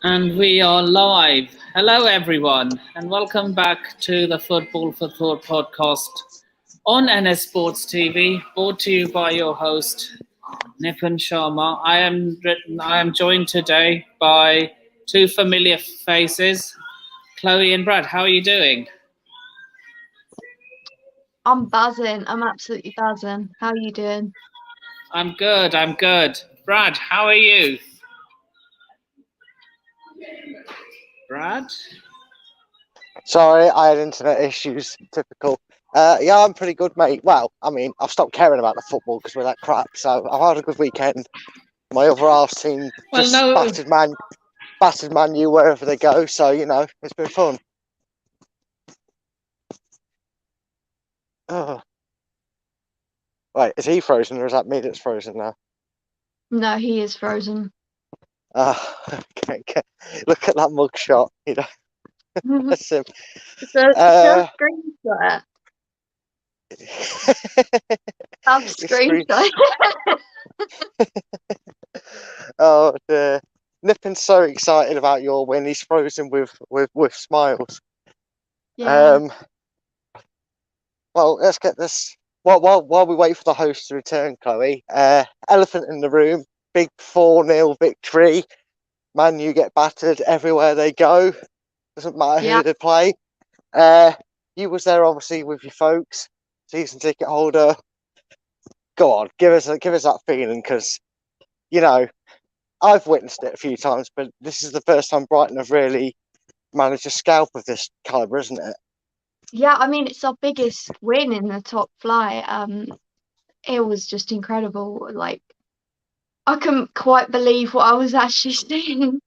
And we are live. Hello, everyone, and welcome back to the Football for Thought podcast on NS Sports TV, brought to you by your host, Nipun Sharma. I am joined today by two familiar faces, Chloe and Brad. How are you doing? I'm buzzing. I'm absolutely buzzing. How are you doing? I'm good. Brad, how are you? Brad? Sorry, I had internet issues. Typical. Yeah, I'm pretty good, mate. Well, I mean, I've stopped caring about the football because we're that crap. So I've had a good weekend. My other half team just battered Man U wherever they go. So it's been fun. Oh. Wait, is he frozen or is that me that's frozen now? No, he is frozen. Okay. Look at that mugshot. That's him. Just screenshot it. I'll screenshot. Oh dear. Nippin's so excited about your win. He's frozen with smiles. Yeah. Well, let's get this. While we wait for the host to return, Chloe. Elephant in the room. Big 4-0 victory. Man U get battered everywhere they go. Doesn't matter who they play. You was there obviously with your folks, season ticket holder. Go on, give us that feeling, because I've witnessed it a few times, but this is the first time Brighton have really managed a scalp of this calibre, isn't it? Yeah, I mean, it's our biggest win in the top flight. It was just incredible. Like, I couldn't quite believe what I was actually seeing.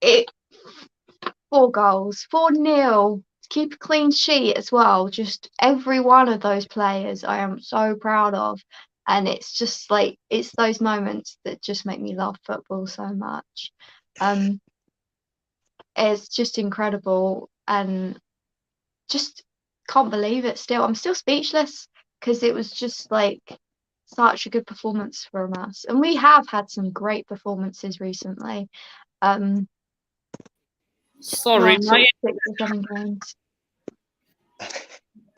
It 4 goals, 4-0. Keep a clean sheet as well. Just every one of those players I am so proud of. And it's just like, it's those moments that just make me love football so much. It's just incredible, and just can't believe it still. I'm still speechless because it was just like such a good performance from us. And we have had some great performances recently. Sorry, last sort of 6 or 7 games.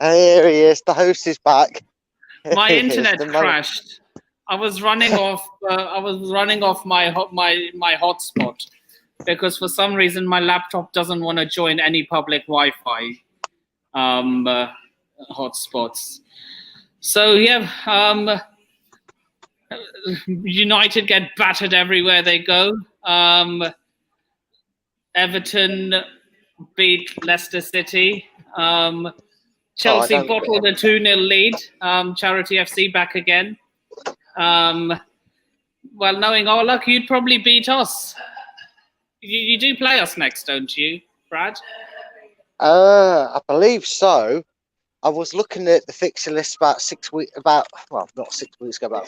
Here he is. The host is back. My internet crashed. I was running off. My hotspot because for some reason my laptop doesn't want to join any public Wi-Fi hotspots. So yeah, United get battered everywhere they go. Everton beat Leicester City. Chelsea bottled a 2-0 lead. Charity FC back again. Well, knowing our luck, you'd probably beat us. You do play us next, don't you, Brad? I believe so. I was looking at the fixture list about 3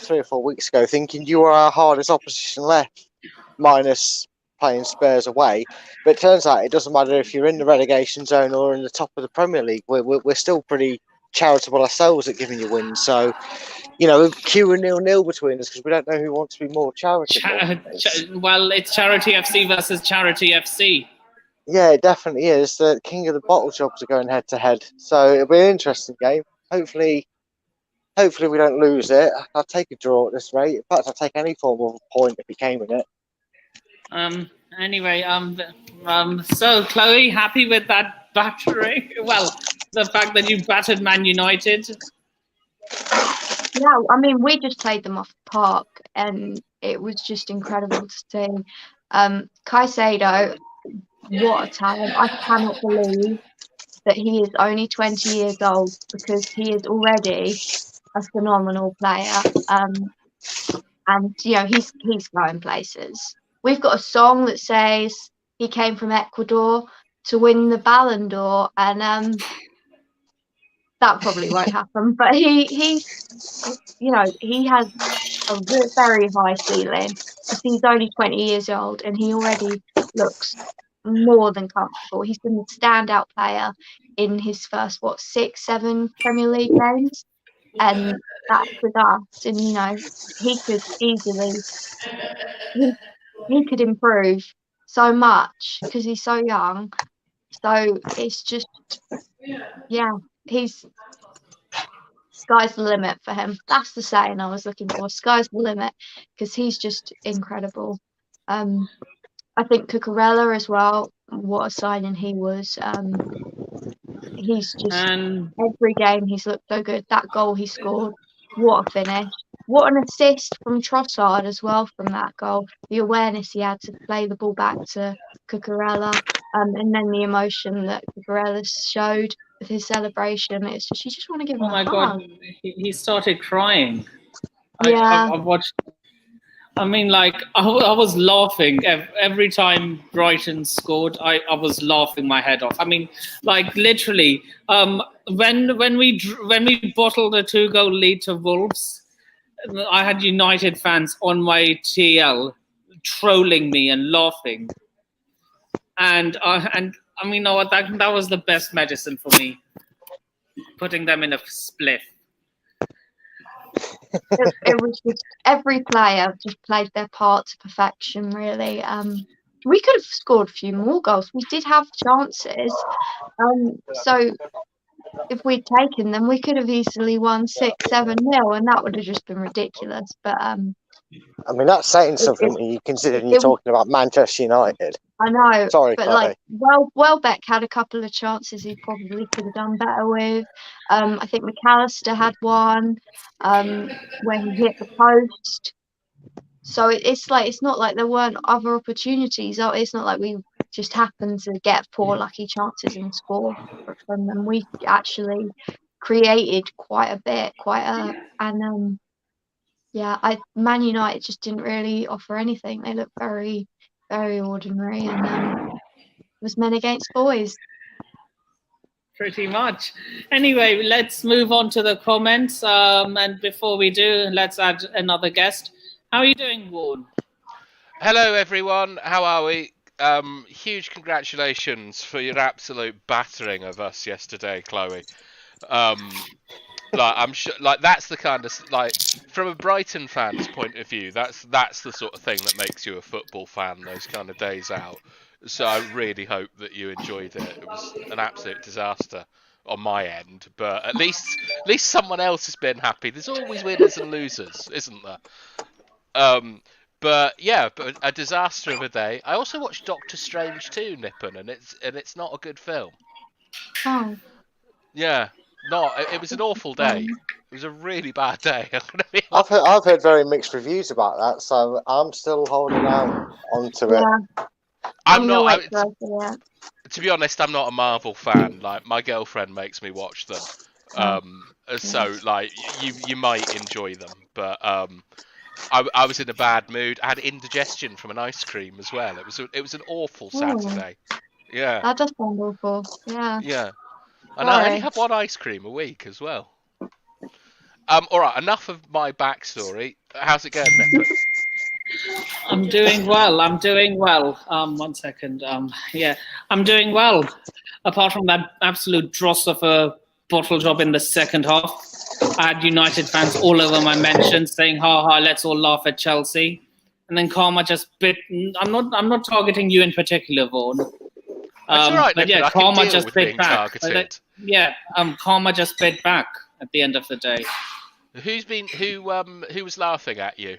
or 4 weeks ago, thinking you were our hardest opposition left, minus playing Spurs away. But it turns out it doesn't matter if you're in the relegation zone or in the top of the Premier League. We're still pretty charitable ourselves at giving you wins. So, cue a 0-0 between us because we don't know who wants to be more charitable. Well, it's Charity FC versus Charity FC. Yeah, it definitely is. The king of the bottle jobs are going head to head, so it'll be an interesting game. Hopefully we don't lose it. I'll take a draw at this rate. In fact, I'll take any form of a point if he came in it. Anyway, so Chloe, happy with that battering? Well, the fact that you battered Man United. Yeah, I mean, we just played them off the park, and it was just incredible to see. Caicedo, what a talent. I cannot believe that he is only 20 years old, because he is already a phenomenal player. And he's going places. We've got a song that says he came from Ecuador to win the Ballon d'Or, and that probably won't happen. But he has a very high ceiling. He's only 20 years old, and he already looks more than comfortable. He's been a standout player in his first 6, 7 Premier League games, and that's with us. And he could easily. he could improve so much because he's so young. So it's just, yeah, he's sky's the limit for him. That's the saying I was looking for. Sky's the limit because he's just incredible. I think Cucurella as well. What a signing he was. He's just And every game he's looked so good. That goal he scored, what a finish! What an assist from Trossard as well from that goal. The awareness he had to play the ball back to Cucurella, and then the emotion that Cucurella showed with his celebration. It's just you just want to give him oh a my hug. God, he started crying. Yeah, I've watched. I mean, like I was laughing every time Brighton scored. I was laughing my head off. I mean, like literally, when we bottled a 2-goal lead to Wolves, I had United fans on my TL trolling me and laughing, and I mean, no, that was the best medicine for me, putting them in a spliff. it was just every player just played their part to perfection. Really, we could have scored a few more goals. We did have chances. So if we'd taken them, we could have easily won 6-7-0, and that would have just been ridiculous. But I mean, that's saying something it, when you considering it, you're it talking about Manchester United. I know, Sorry, but Chloe. like, Welbeck had a couple of chances he probably could have done better with. I think McAllister had one where he hit the post. So it's like it's not like there weren't other opportunities. It's not like we just happened to get 4 lucky chances and score from them. We actually created quite a bit, and Man United just didn't really offer anything. They looked very, very ordinary, and it was men against boys. Pretty much. Anyway, let's move on to the comments. And before we do, let's add another guest. How are you doing, Vaughan? Hello, everyone. How are we? Huge congratulations for your absolute battering of us yesterday, Chloe. I'm sure, that's the kind of from a Brighton fan's point of view, that's the sort of thing that makes you a football fan. Those kind of days out. So I really hope that you enjoyed it. It was an absolute disaster on my end, but at least someone else has been happy. There's always winners and losers, isn't there? But a disaster of a day. I also watched Doctor Strange 2, Nippon, and it's not a good film. Oh. Yeah, it was an awful day. It was a really bad day. I've heard very mixed reviews about that, so I'm still holding out onto it. I'm not. To be honest, I'm not a Marvel fan. Like, my girlfriend makes me watch them. So like you might enjoy them, but I was in a bad mood. I had indigestion from an ice cream as well. It was an awful Saturday. Yeah. That does sound awful. Yeah. Yeah. And I only have one ice cream a week as well. All right. Enough of my backstory. How's it going, Nick? I'm doing well. 1 second. I'm doing well. Apart from that absolute dross of a bottle job in the second half, I had United fans all over my mentions saying, "Ha, let's all laugh at Chelsea." And then Karma just bit. I'm not targeting you in particular, Vaughan. That's all right, but Nick, yeah, Karma just bit back. Targeted. Karma just bit back at the end of the day. Who was laughing at you?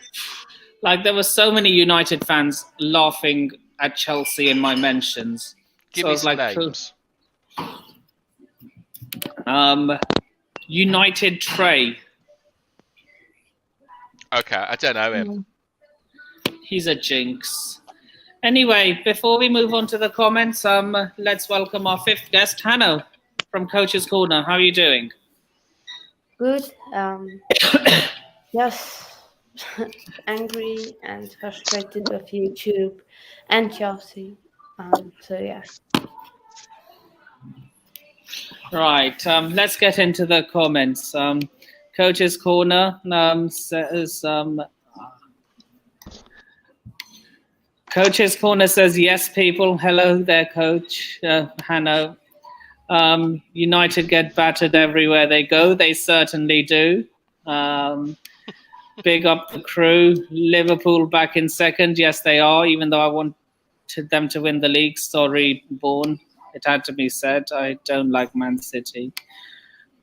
Like, there were so many United fans laughing at Chelsea in my mentions. Give me some names. United Trey. Okay, I don't know him. He's a jinx. Anyway, before we move on to the comments, let's welcome our 5th guest, Hannah from Coach's Corner. How are you doing? Good. Yes. Angry and frustrated with YouTube and Chelsea. So yeah. Right. Let's get into the comments. Coach's Corner says. Coach's Corner says, yes, people. Hello there, Coach. Hannah. United get battered everywhere they go. They certainly do. Big up the crew. Liverpool back in second. Yes, they are, even though I wanted them to win the league. Sorry, Bourne. It had to be said. I don't like Man City.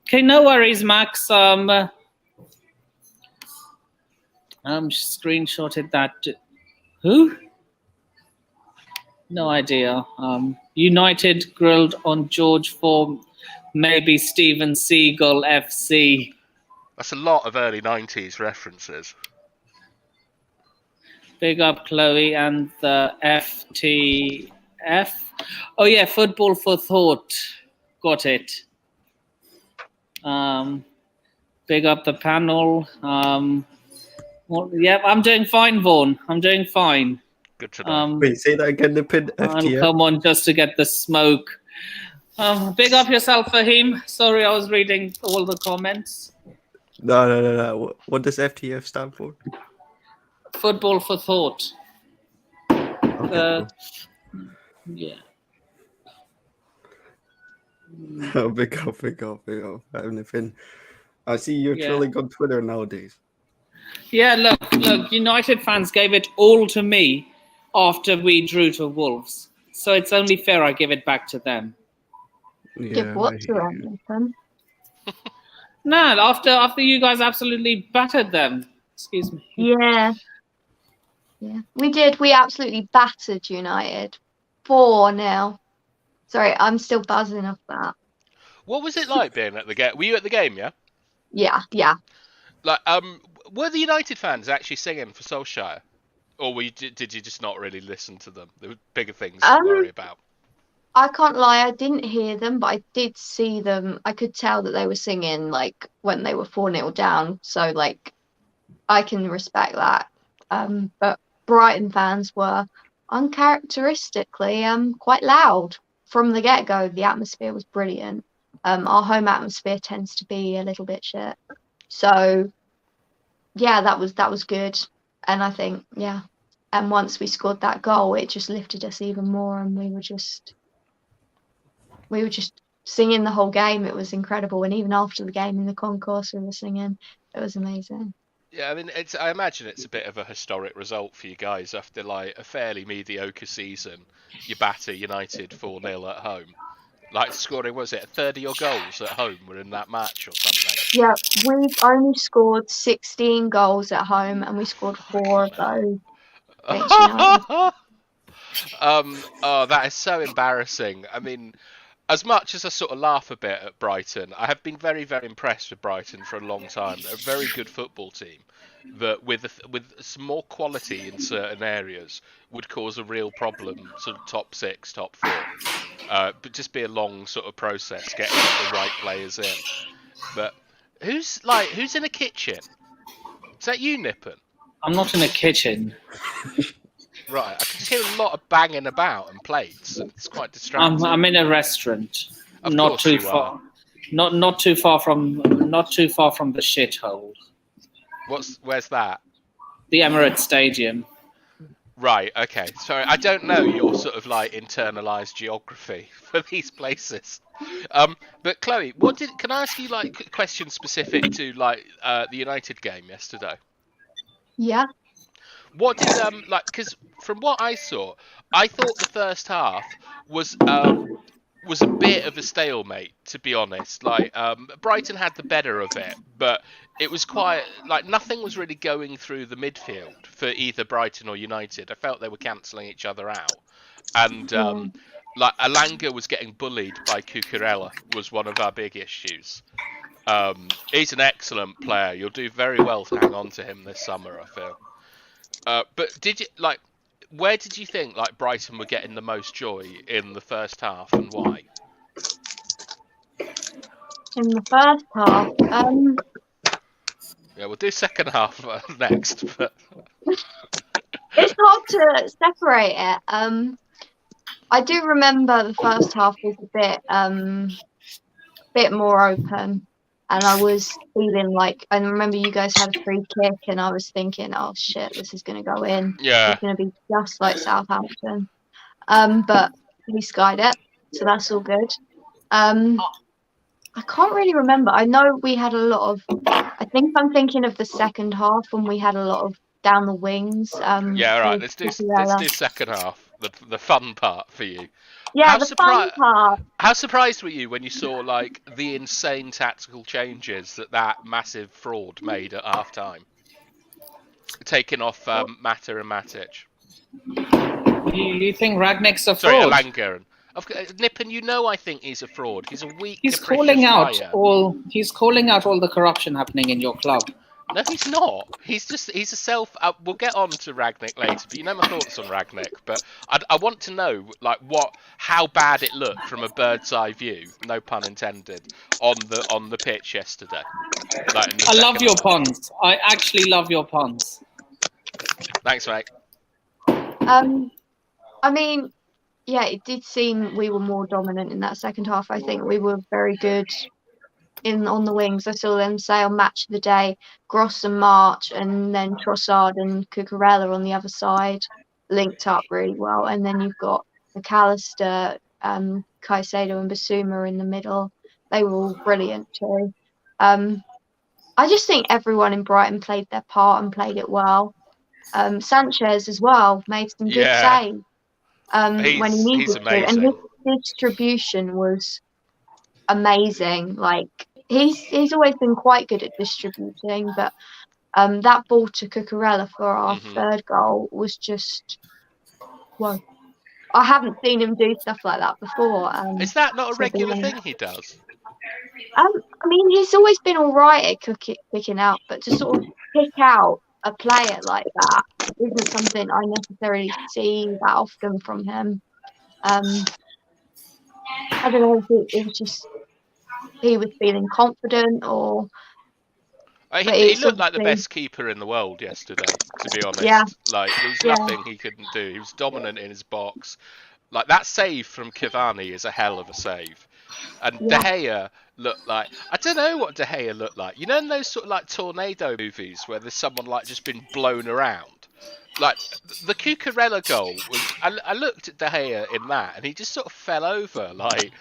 Okay, no worries, Max. Screenshotted that. Who? No idea. United grilled on George for maybe Steven Seagal FC. That's a lot of early 90s references. Big up Chloe and the FTF. Oh yeah, Football for Thought. Got it. Big up the panel. Yeah, I'm doing fine, Vaughan. I'm doing fine. Good to know. Wait, say that again, Nipin. I'll FTF. come on just to get the smoke. Big up yourself, Fahim. Sorry, I was reading all the comments. No. What does FTF stand for? Football for Thought. Okay, Yeah. cool. Big up. Nipin. I see you're Yeah. trolling on Twitter nowadays. Yeah, look, United fans gave it all to me after we drew to Wolves. So it's only fair I give it back to them. Yeah, Give what I to hear them, you. Nathan? No, after you guys absolutely battered them. Excuse me. Yeah. We did. We absolutely battered United. 4-0. Sorry, I'm still buzzing off that. What was it like being at the game? Were you at the game, yeah? Yeah. Like, were the United fans actually singing for Solskjaer? Or did you just not really listen to them? There were bigger things to worry about. I can't lie, I didn't hear them, but I did see them. I could tell that they were singing like when they were 4-0 down. So like I can respect that. But Brighton fans were uncharacteristically quite loud from the get-go. The atmosphere was brilliant. Our home atmosphere tends to be a little bit shit. So yeah, that was good. And I think, yeah. And once we scored that goal, it just lifted us even more, and we were just singing the whole game. It was incredible. And even after the game in the concourse, we were singing. It was amazing. Yeah, I mean, I imagine it's a bit of a historic result for you guys after like a fairly mediocre season. You batter United 4-0 at home. Like scoring, was it 30 your goals at home were in that match or something? Yeah, we've only scored 16 goals at home, and we scored 4 of those against United. Oh, that is so embarrassing. I mean, as much as I sort of laugh a bit at Brighton, I have been very, very impressed with Brighton for a long time. They're a very good football team that, with some more quality in certain areas, would cause a real problem. Sort of top 6, top 4, but just be a long sort of process getting the right players in. But who's in a kitchen? Is that you, Nippon? I'm not in a kitchen. Right, I can just hear a lot of banging about and plates. And it's quite distracting. I'm in a restaurant. Of Not course too you far. Not too far from the shithole. Where's that? The Emirates Stadium. Right, okay. Sorry, I don't know your sort of like internalized geography for these places. But Chloe, can I ask you like questions specific to like the United game yesterday? Yeah. What did because from what I saw, I thought the first half was a bit of a stalemate, to be honest. Like Brighton had the better of it, but it was quite like nothing was really going through the midfield for either Brighton or United. I felt they were cancelling each other out, and like Alanga was getting bullied by Cucurella was one of our big issues. He's an excellent player. You'll do very well to hang on to him this summer, I feel. But where did you think like Brighton were getting the most joy in the first half, and why? In the first half, Yeah, we'll do second half next. But it's hard to separate it. I do remember the first half was a bit more open, and I was feeling like, I remember you guys had a free kick, and I was thinking, oh shit, this is going to go in. yeah, It's going to be just like Southampton. But we skied it, so that's all good. I can't really remember. I know we had a lot of think I'm thinking of the second half when we had a lot of down the wings. Yeah, all right. with Let's Cucurella. do second half, the fun part for you. Yeah, the fun part. How surprised were you when you saw like the insane tactical changes that massive fraud made at half time, taking off Mata and Matic? You think Ragnick's a Sorry, fraud? Alanga. Nippon, you know I think he's a fraud. He's a weak, He's capricious calling out player. all. He's calling out all the corruption happening in your club. No, he's not. He's a self. We'll get on to Ragnick later, but you know my thoughts on Ragnick. But I want to know like how bad it looked from a bird's eye view, no pun intended, on the pitch yesterday. Like I love your puns. I actually love your puns. Thanks, mate. I mean, yeah, it did seem we were more dominant in that second half. I think we were very good on the wings. I saw them say on Match of the Day, Gross and March, and then Trossard and Cucurella on the other side linked up really well. And then you've got McAllister, Caicedo and Basuma in the middle. They were all brilliant too. I just think everyone in Brighton played their part and played it well. Sanchez as well made some good saves when he needed to. And his distribution was amazing. Like he's always been quite good at distributing, but that ball to Cucurella for our third goal was just whoa. I haven't seen him do stuff like that before. Is that not a regular thing he does? I mean, he's always been all right at picking out, but to sort of pick out a player like that isn't something I necessarily see that often from him. I don't know if it was just he was feeling confident or. He looked like the best keeper in the world yesterday, to be honest. Yeah. Like, there was nothing he couldn't do. He was dominant in his box. Like, that save from Cavani is a hell of a save. And De Gea looked like... I don't know what De Gea looked like. You know in those sort of, like, tornado movies where there's someone, like, just been blown around? Like, the Cucurella goal was... I looked at De Gea in that, and he just sort of fell over, like...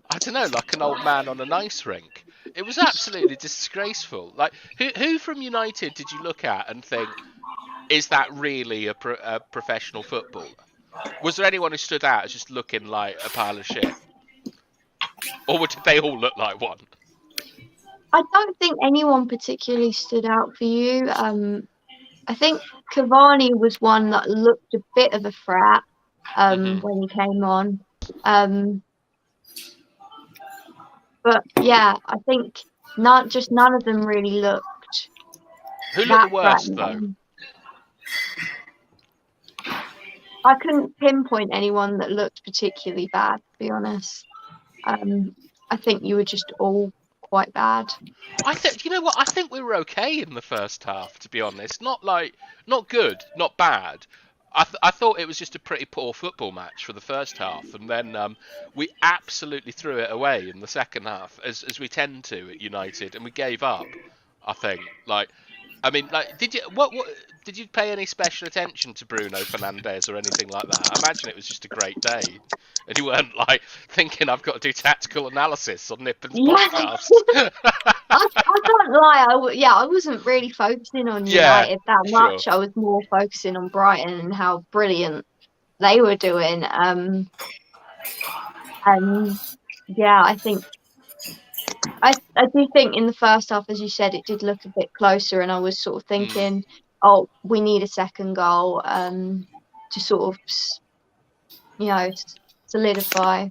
I don't know, like an old man on an ice rink. It was absolutely disgraceful. Like, who from United did you look at and think, is that really a professional footballer? Was there anyone who stood out as just looking like a pile of shit? Or did they all look like one? I don't think anyone particularly stood out for you. I think Cavani was one that looked a bit of a threat when he came on. But yeah, I think none of them really looked. Who looked the worst though? I couldn't pinpoint anyone that looked particularly bad, to be honest. I think you were just all quite bad. You know what? I think we were okay in the first half, to be honest. Not good, not bad. I thought it was just a pretty poor football match for the first half, and then we absolutely threw it away in the second half, as we tend to at United, and we gave up. I think. Did you pay any special attention to Bruno Fernandes or anything like that? I imagine it was just a great day, and you weren't like thinking I've got to do tactical analysis on Nippon's podcast. I can't lie. I wasn't really focusing on United that much. Sure. I was more focusing on Brighton and how brilliant they were doing. And yeah, I think. I do think in the first half, as you said, it did look a bit closer, and I was sort of thinking, oh, we need a second goal to sort of, solidify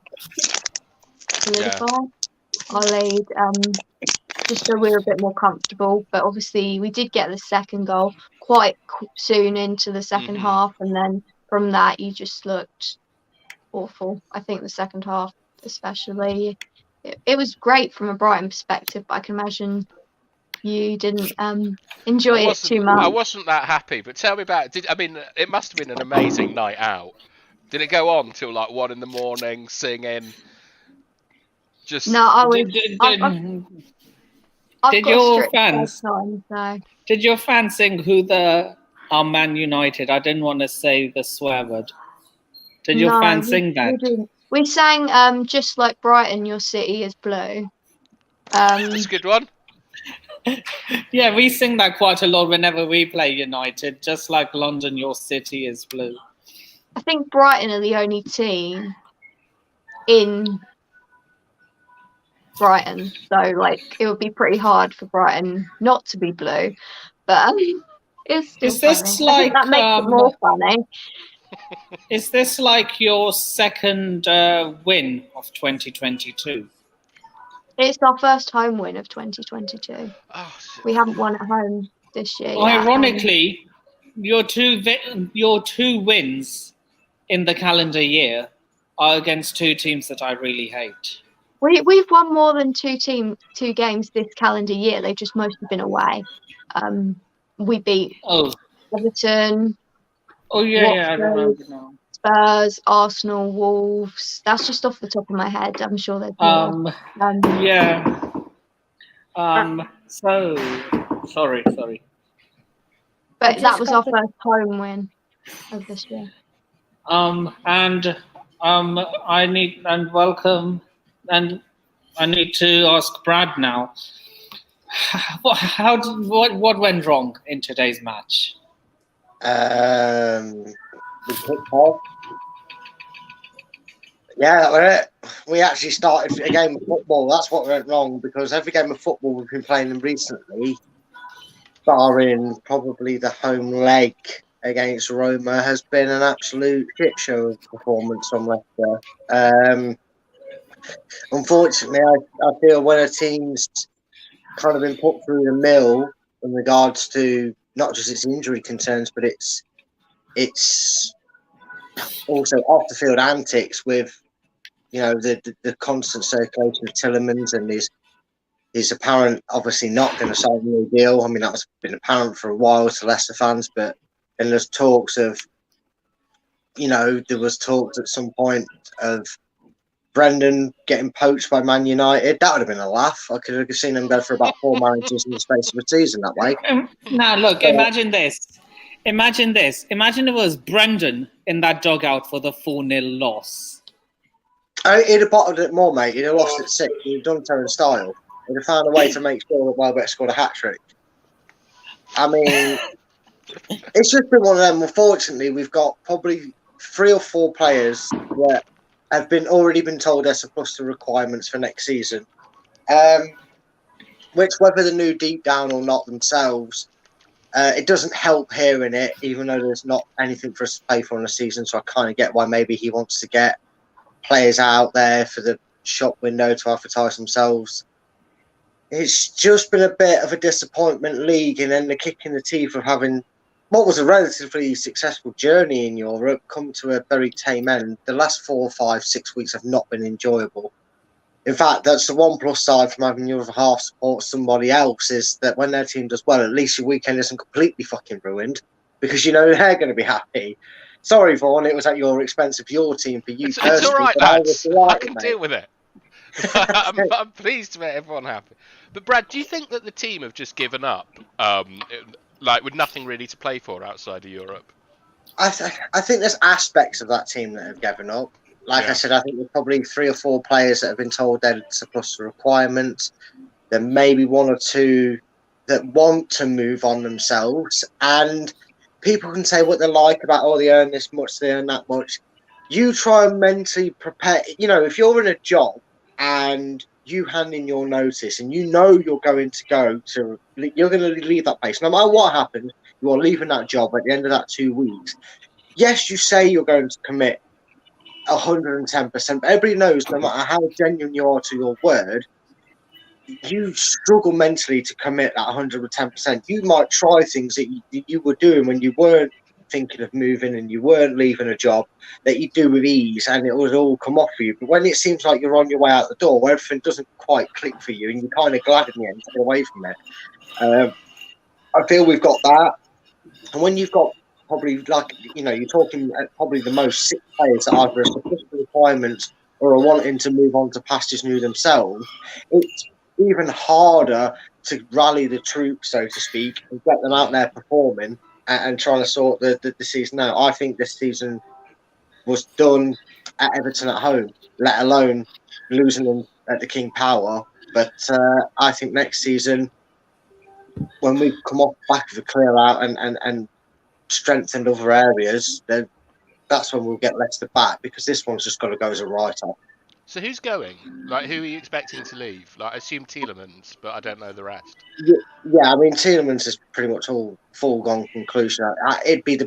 our lead, just so we were a bit more comfortable. But obviously, we did get the second goal quite soon into the second half, and then from that, you just looked awful. I think the second half, especially. It was great from a Brighton perspective, but I can imagine you didn't enjoy it too much. I wasn't that happy, but tell me about it. It must have been an amazing night out. Did it go on till like 1 a.m, singing? Just no, I was. Did your fans sing "Who are Man United"? I didn't want to say the swear word. Did your fans sing that? We sang "Just Like Brighton, Your City is Blue." That's a good one. Yeah, we sing that quite a lot whenever we play United, just like London, your city is blue. I think Brighton are the only team in Brighton, so like it would be pretty hard for Brighton not to be blue, but it's still Is this funny. I think that makes it more funny. Is this like your second win of 2022? It's our first home win of 2022. Oh, shit. We haven't won at home this year. Ironically, your two wins in the calendar year are against two teams that I really hate. We've won more than two games this calendar year. They've just mostly been away. We beat Everton, I Watford, remember now. Spurs, Arsenal, Wolves. That's just off the top of my head. I'm sure there's more. So sorry. But that was our first home win of this year. I need to ask Brad now. What went wrong in today's match? We kicked off. Yeah, that was it. We actually started a game of football. That's what went wrong, because every game of football we've been playing recently, barring probably the home leg against Roma, has been an absolute shit show of performance from Leicester. Unfortunately, I feel when a team's kind of been put through the mill in regards to not just its injury concerns, but it's also off the field antics with, you know, the constant circulation of Tielemans and his apparent obviously not going to sign a new deal. I mean, that's been apparent for a while to Leicester fans, but then there's talks of, you know, there was talks at some point of Brendan getting poached by Man United. That would have been a laugh. I could have seen him go for about 4 managers in the space of a season that way. Now, look, imagine this. Imagine it was Brendan in that dugout for the 4-0 loss. He'd have bottled it more, mate. He'd have lost at 6. He'd have done so in style. He'd have found a way to make sure that Welbeck scored a hat-trick. I mean, it's just been one of them. Unfortunately, we've got probably 3 or 4 players that have already been told they're supposed to requirements for next season. Which, whether they knew deep down or not themselves, it doesn't help hearing it, even though there's not anything for us to pay for in a season. So I kind of get why maybe he wants to get players out there for the shop window to advertise themselves. It's just been a bit of a disappointment league, and then the kick in the teeth of having what was a relatively successful journey in Europe come to a very tame end. The last 4, 5, 6 weeks have not been enjoyable. In fact, that's the one plus side from having your other half support somebody else, is that when their team does well, at least your weekend isn't completely fucking ruined, because you know they're going to be happy. Sorry, Vaughan, it was at your expense of your team for you personally. It's all right, lads. I can deal with it. I'm pleased to make everyone happy. But Brad, do you think that the team have just given up, like with nothing really to play for outside of Europe? I think there's aspects of that team that have given up. Like I said, I think there's probably 3 or 4 players that have been told they're surplus to requirements. There may be 1 or 2 that want to move on themselves. And people can say what they like about, oh, they earn this much, they earn that much. You try and mentally prepare. You know, if you're in a job and you hand in your notice and you know you're going to leave that place, no matter what happens, you are leaving that job at the end of that 2 weeks. Yes, you say you're going to commit 110%, but everybody knows no matter how genuine you are to your word, you struggle mentally to commit that 110%. You might try things that you were doing when you weren't thinking of moving and you weren't leaving a job that you do with ease, and it would all come off for you. But when it seems like you're on your way out the door, where everything doesn't quite click for you and you're kind of glad in the end to get away from it. I feel we've got that. And when you've got probably, like, you know, you're talking probably the most 6 players that either are supposed to requirements or are wanting to move on to pastures new themselves, it's even harder to rally the troops, so to speak, and get them out there performing and trying to sort the season out. I think this season was done at Everton at home, let alone losing them at the King Power. But I think next season when we come off the back of a clear out and strengthen other areas, then that's when we'll get Leicester back, because this one's just got to go as a write-off. So who's going? Like, who are you expecting to leave? Like, I assume Tielemans, but I don't know the rest. Yeah, I mean, Tielemans is pretty much all foregone conclusion. It'd be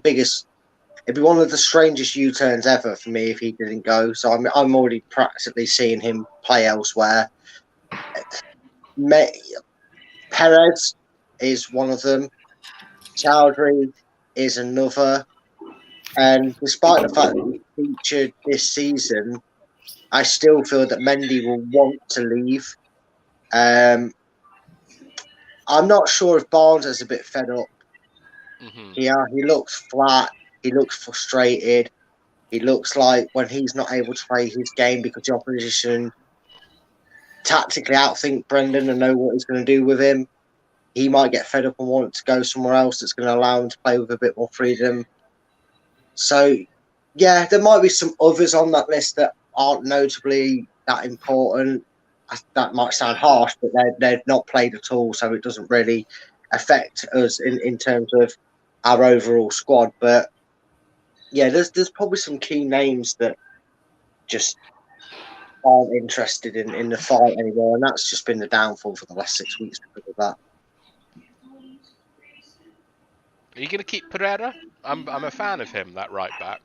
one of the strangest U-turns ever for me if he didn't go. So I'm already practically seeing him play elsewhere. Perez is one of them. Chowdhury is another. And despite the fact that he featured this season, I still feel that Mendy will want to leave. I'm not sure if Barnes is a bit fed up. Mm-hmm. Yeah, he looks flat. He looks frustrated. He looks like when he's not able to play his game because the opposition tactically outthink Brendan and know what he's going to do with him, he might get fed up and want to go somewhere else that's going to allow him to play with a bit more freedom. So, yeah, there might be some others on that list that aren't notably that important. That might sound harsh, but they've not played at all, so it doesn't really affect us in terms of our overall squad. But yeah, there's probably some key names that just aren't interested in the fight anymore, and that's just been the downfall for the last 6 weeks because of that. Are you going to keep Pereira? I'm a fan of him, that right back.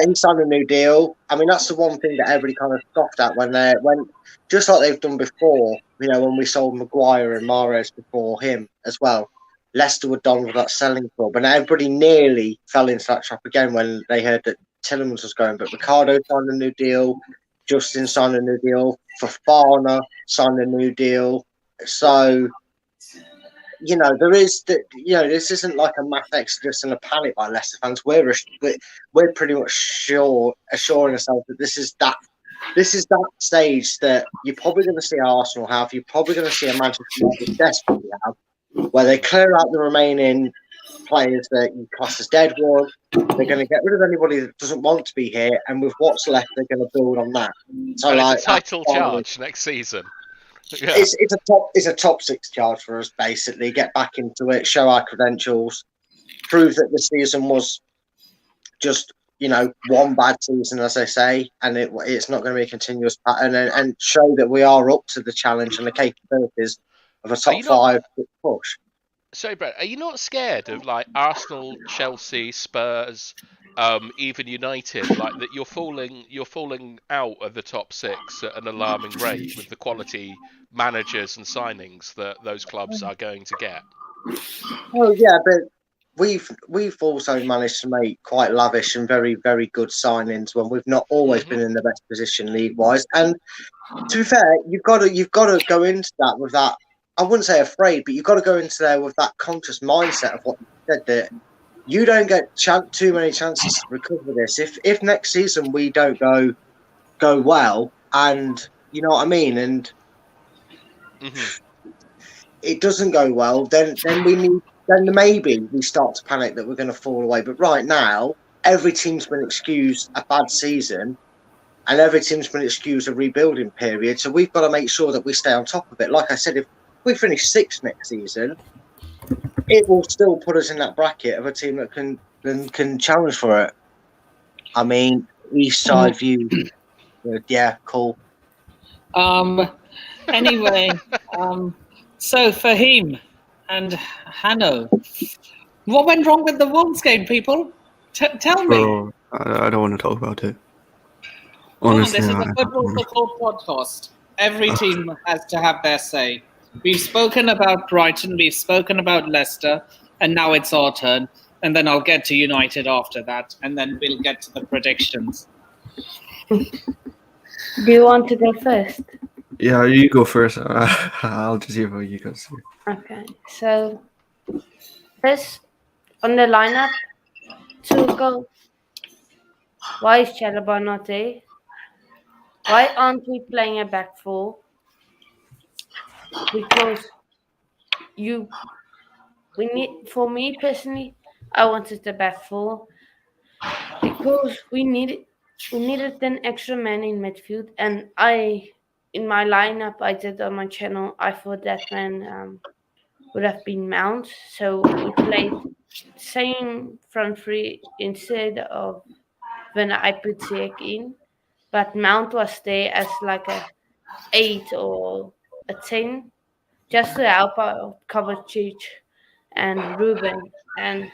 He signed a new deal. I mean, that's the one thing that everybody kind of scoffed at when just like they've done before. You know, when we sold Maguire and Mahrez before him as well. Leicester were done with that selling club, and everybody nearly fell into that trap again when they heard that Tielemans was going. But Ricardo signed a new deal. Justin signed a new deal. Fofana signed a new deal. So, you know, this isn't like a mass exodus and a panic by Leicester fans. We're pretty much assuring ourselves that this is that stage that you're probably going to see Arsenal have. You're probably going to see a Manchester United desperately have, where they clear out the remaining players that you class as dead wood. They're going to get rid of anybody that doesn't want to be here, and with what's left, they're going to build on that. So, And like, it's a title charge next season. Yeah. It's a top six charge for us, basically. Get back into it, show our credentials, prove that the season was just, you know, one bad season, as I say, and it's not going to be a continuous pattern, and show that we are up to the challenge and the capabilities of a top five push. Sorry, Brett, are you not scared of like Arsenal, Chelsea, Spurs, even United, like that you're falling out of the top six at an alarming rate with the quality managers and signings that those clubs are going to get? Well, yeah, but we've also managed to make quite lavish and very, very good signings when we've not always been in the best position league wise. And to be fair, you've got to go into that with that. I wouldn't say afraid, but you've got to go into there with that conscious mindset of what you said, that you don't get too many chances to recover this. If next season we don't go well, and you know what I mean, and it doesn't go well, then maybe we start to panic that we're going to fall away. But right now, every team's been excused a bad season, and every team's been excused a rebuilding period. So we've got to make sure that we stay on top of it. Like I said, if we finish sixth next season, it will still put us in that bracket of a team that can challenge for it. I mean, East Side view, yeah, cool. Anyway, so Fahim and Hanno, what went wrong with the Wolves game, people? Tell me. Bro, I don't want to talk about it. Honestly, this is a football podcast. Every team has to have their say. We've spoken about Brighton, we've spoken about Leicester, and now it's our turn. And then I'll get to United after that, and then we'll get to the predictions. Do you want to go first? Yeah, you go first. I'll just hear what you guys say. Okay, so first on the lineup, 2 goals. Why is Chalobah not there? Why aren't we playing a back four? Because for me personally, I wanted the back four because we needed an extra man in midfield, and in my lineup I did on my channel, I thought that man would have been Mount. So we played same front three instead of when I put Ziyech in. But Mount was there as like a 8 or a 10 just to help out Kovacic and Ruben. And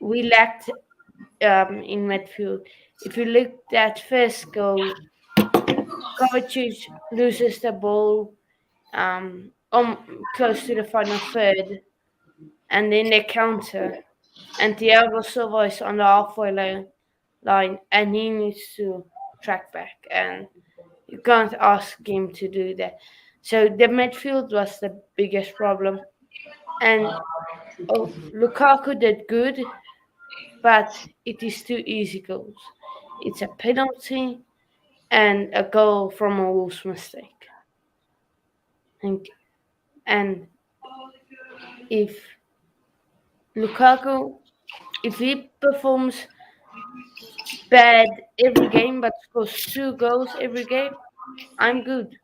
we lacked in midfield. If you look at first goal, Kovacic loses the ball close to the final third, and then they counter. And Tiago Silva is on the halfway line, and he needs to track back, and you can't ask him to do that. So the midfield was the biggest problem, and Lukaku did good, but it is two easy goals. It's a penalty and a goal from a Wolves mistake. And if Lukaku, if he performs bad every game but scores 2 goals every game, I'm good.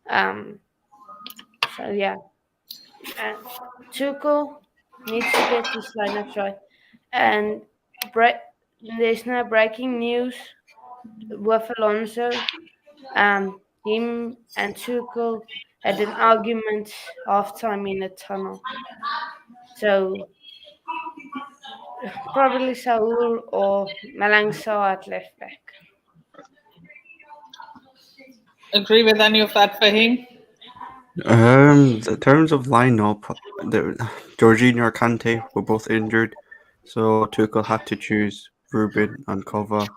So yeah, and Tuchel needs to get his lineups right. And there's no breaking news with Alonso. Him and Tuchel had an argument halftime in the tunnel. So probably Saul or Malang Sarr at left back. Agree with any of that, Fahim? In terms of lineup, Jorginho or Kante were both injured, so Tuchel had to choose Ruben and Kova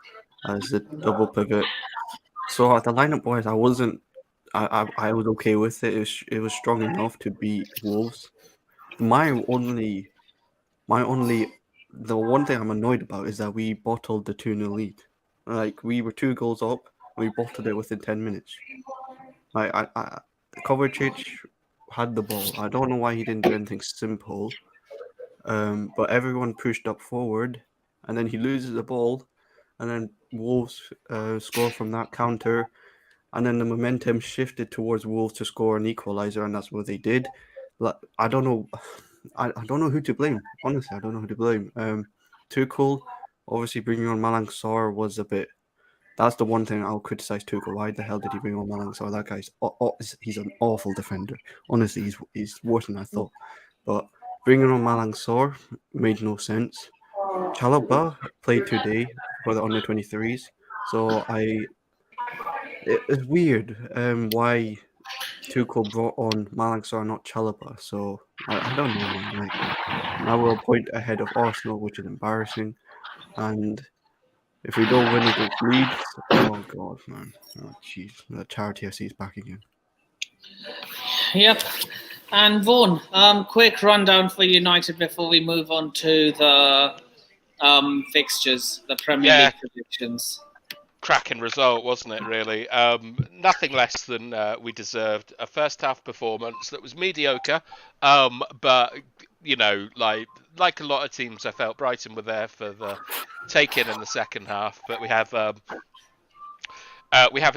as the double pivot. So the lineup wise, I was okay with it. It was strong enough to beat Wolves. The one thing I'm annoyed about is that we bottled the 2-0 lead. Like, we were 2 goals up, and we bottled it within 10 minutes. Like, Kovacic had the ball. I don't know why he didn't do anything simple. But everyone pushed up forward, and then he loses the ball, and then Wolves score from that counter, and then the momentum shifted towards Wolves to score an equaliser, and that's what they did. Like, I don't know who to blame. Honestly, I don't know who to blame. Tuchel, obviously bringing on Malang Sarr was a bit. That's the one thing I'll criticize Tuchel. Why the hell did he bring on Malang Sarr? That guy's he's an awful defender. Honestly, he's worse than I thought. But bringing on Malang Sarr made no sense. Chalobah played today for the under 23s, so it's weird why Tuchel brought on Malang Sarr, not Chalobah. So I don't know, man. Like, now we're a point ahead of Arsenal, which is embarrassing, and if we don't win against Leeds, oh god, man, oh jeez, the charity SC is back again. Yep. And Vaughan, quick rundown for United before we move on to the fixtures, the Premier League predictions. Cracking result, wasn't it, really? Nothing less than we deserved. A first half performance that was mediocre, but you know, like a lot of teams, I felt Brighton were there for the take-in the second half, but we have a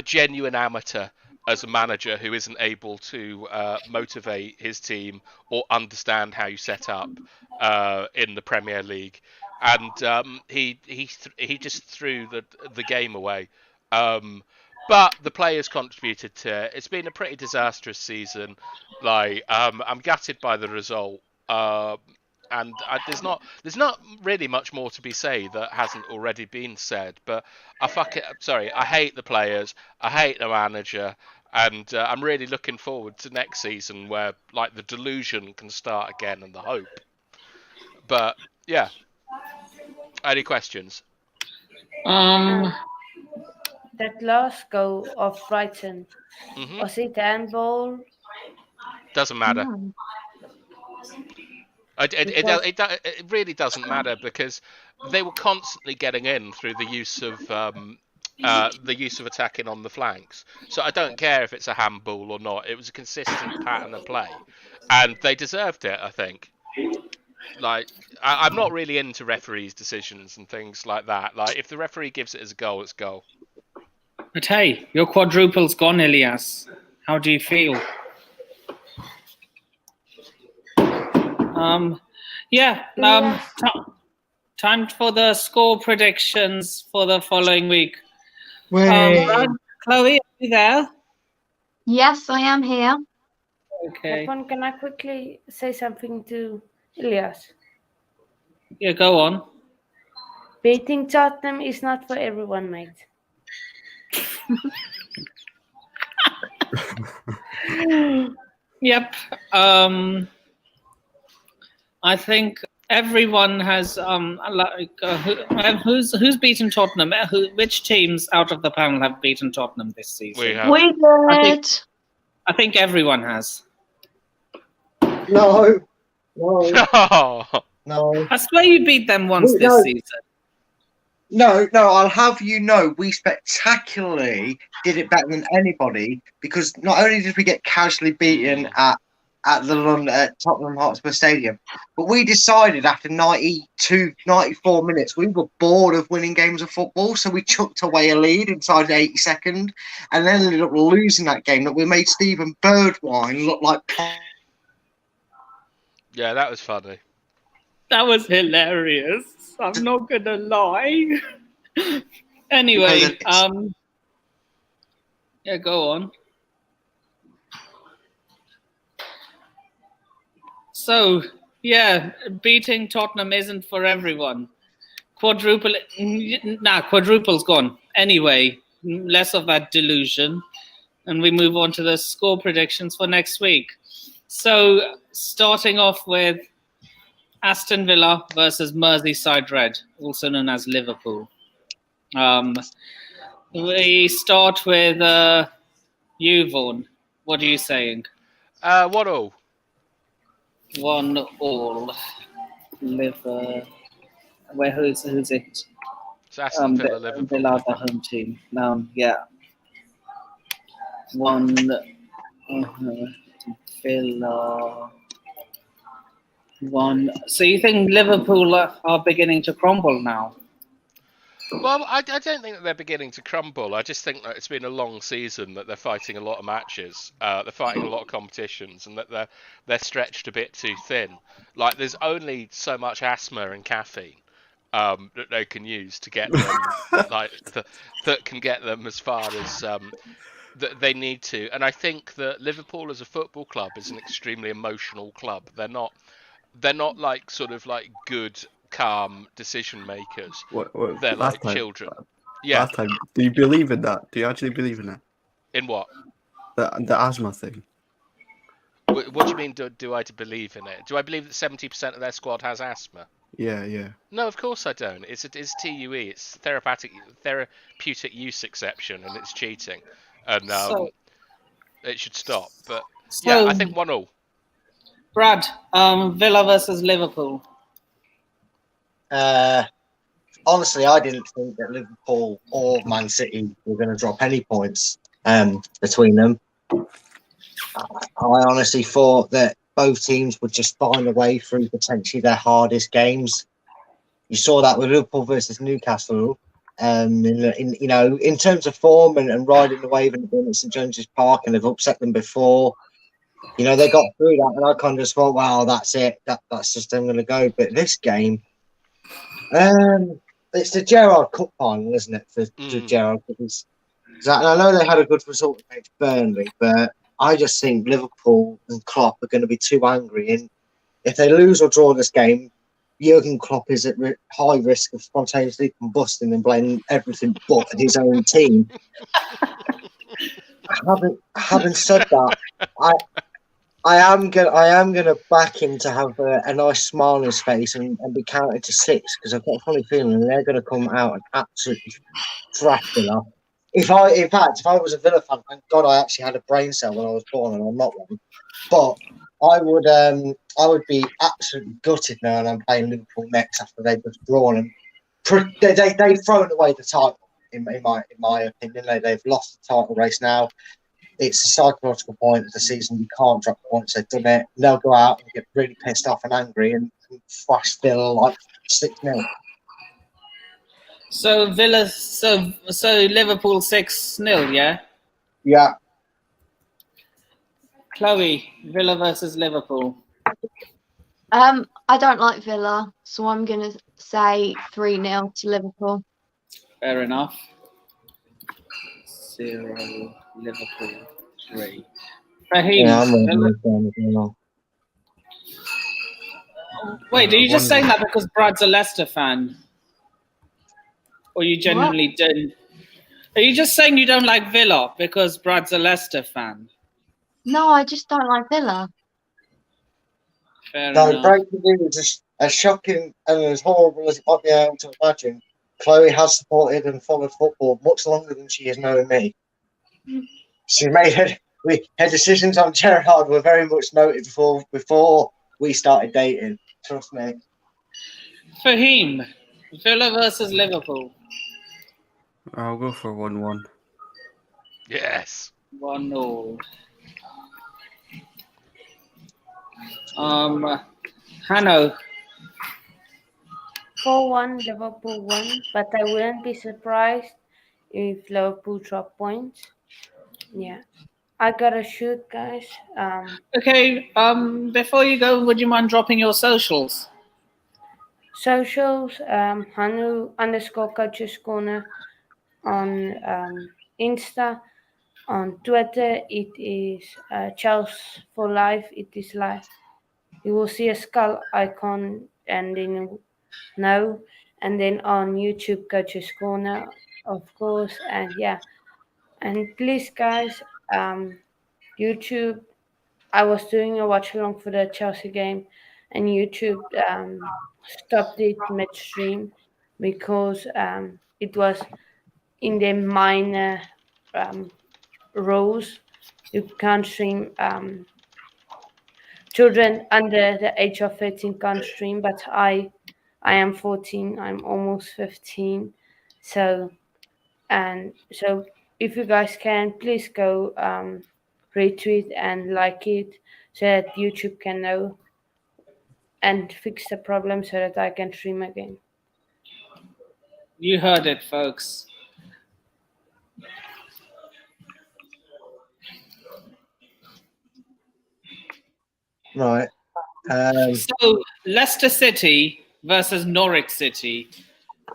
genuine amateur as a manager who isn't able to motivate his team or understand how you set up in the Premier League. And he just threw the game away. But the players contributed to it. It's been a pretty disastrous season. Like, I'm gutted by the result. And there's not really much more to be said that hasn't already been said. But I hate the players. I hate the manager. And I'm really looking forward to next season where, like, the delusion can start again and the hope. But yeah. Any questions? That last goal of Brighton, was it handball? Doesn't matter. It really doesn't matter because they were constantly getting in through the use of attacking on the flanks. So I don't care if it's a handball or not. It was a consistent pattern of play, and they deserved it, I think. Like, I'm not really into referees' decisions and things like that. Like, if the referee gives it as a goal, it's a goal. But hey, your quadruple's gone, Elias. How do you feel? Yeah. Yes. Time for the score predictions for the following week. Wait. Brad, Chloe, are you there? Yes, I am here. Okay. Stefan, can I quickly say something to Elias? Yeah, go on. Beating Tottenham is not for everyone, mate. Yep. I think everyone has who's beaten Tottenham? Which teams out of the panel have beaten Tottenham this season? We have. We did. I think everyone has. No. Oh, No. I swear you beat them once this No. season. No, I'll have you know, we spectacularly did it better than anybody because not only did we get casually beaten at Tottenham Hotspur Stadium, but we decided after 94 minutes, we were bored of winning games of football, so we chucked away a lead inside the 82nd and then ended up losing that game that we made Stephen Birdwine look like... yeah, that was funny. That was hilarious. I'm not gonna lie. Anyway, yeah, go on. So, yeah, beating Tottenham isn't for everyone. Quadruple's gone. Anyway, less of that delusion. And we move on to the score predictions for next week. So, starting off with Aston Villa versus Merseyside Red, also known as Liverpool. We start with you, Vaughan. What are you saying? 1-1. 1-1. Liver. Who's it? It's Aston Villa, Liverpool. Villa, the home team. Yeah. 1. Villa. 1. So you think Liverpool are beginning to crumble now? Well, I don't think that they're beginning to crumble. I just think that it's been a long season, that they're fighting a lot of matches, they're fighting a lot of competitions, and that they're stretched a bit too thin. Like, there's only so much asthma and caffeine that they can use to get them, that can get them as far as that they need to. And I think that Liverpool as a football club is an extremely emotional club. They're not like sort of like good, calm decision makers. They're like children. Yeah. Last time, do you believe in that? Do you actually believe in that? In what? The asthma thing. What do you mean? Do I believe in it? Do I believe that 70% of their squad has asthma? Yeah. No, of course I don't. It's TUE. It's therapeutic use exception, and it's cheating, and it should stop. But yeah, I think 1-1. Brad, Villa versus Liverpool. Honestly, I didn't think that Liverpool or Man City were going to drop any points between them. I honestly thought that both teams would just find a way through potentially their hardest games. You saw that with Liverpool versus Newcastle. In terms of form and riding the wave and being at St James's Park, and they've upset them before. You know, they got through that, and I kind of just thought, wow, that's it. That's just them going to go. But this game, it's the Gerrard Cup final, isn't it? For Gerrard, because I know they had a good result against Burnley, but I just think Liverpool and Klopp are going to be too angry. And if they lose or draw this game, Jurgen Klopp is at high risk of spontaneously combusting and blaming everything but his own team. Having said that, I am gonna back him to have a nice smile on his face and be counted to 6, because I've got a funny feeling they're going to come out and absolutely thrash Villa. If I was a Villa fan, thank God I actually had a brain cell when I was born, and I'm not one. But I would be absolutely gutted now, and I'm playing Liverpool next after they've withdrawn and they've thrown away the title. In my opinion, they've lost the title race now. It's a psychological point of the season. You can't drop points. They've done it. They'll go out and get really pissed off and angry and thrash Villa like 6-0. So Villa, so Liverpool 6-0, yeah. Yeah. Chloe, Villa versus Liverpool. I don't like Villa, so I'm going to say 3-0 to Liverpool. Fair enough. 0, Liverpool 3. Raheem, Yeah, I'm Villa- with them as well. wait, are you just 1-0. saying that because Brad's a Leicester fan? Or you genuinely didn't? Are you just saying you don't like Villa because Brad's a Leicester fan? No, I just don't like Villa. Fair No, enough. breaking news, as shocking and as horrible as it might be able to imagine, Chloe has supported and followed football much longer than she has known me. She made her decisions on Gerrard were very much noted before we started dating. Trust me. Fahim, Villa versus Liverpool. I'll go for 1-1. Yes. 1-0. Hanno, 4-1 Liverpool won, but I wouldn't be surprised if Liverpool drop points. Yeah. I gotta shoot, guys. okay, before you go, would you mind dropping your socials? Socials, Hanu_Coaches Corner on Insta. On Twitter, it is Charles for Life. It is live. You will see a skull icon and then no. And then on YouTube, Coaches Corner, of course. And yeah. And please, guys, YouTube, I was doing a watch along for the Chelsea game, and YouTube stopped it midstream because it was in the minor rules. You can't stream children under the age of 13 can't stream, but I am 14. I'm almost 15, so if you guys can, please go retweet and like it so that YouTube can know and fix the problem so that I can stream again. You heard it, folks. Right. So, Leicester City versus Norwich City.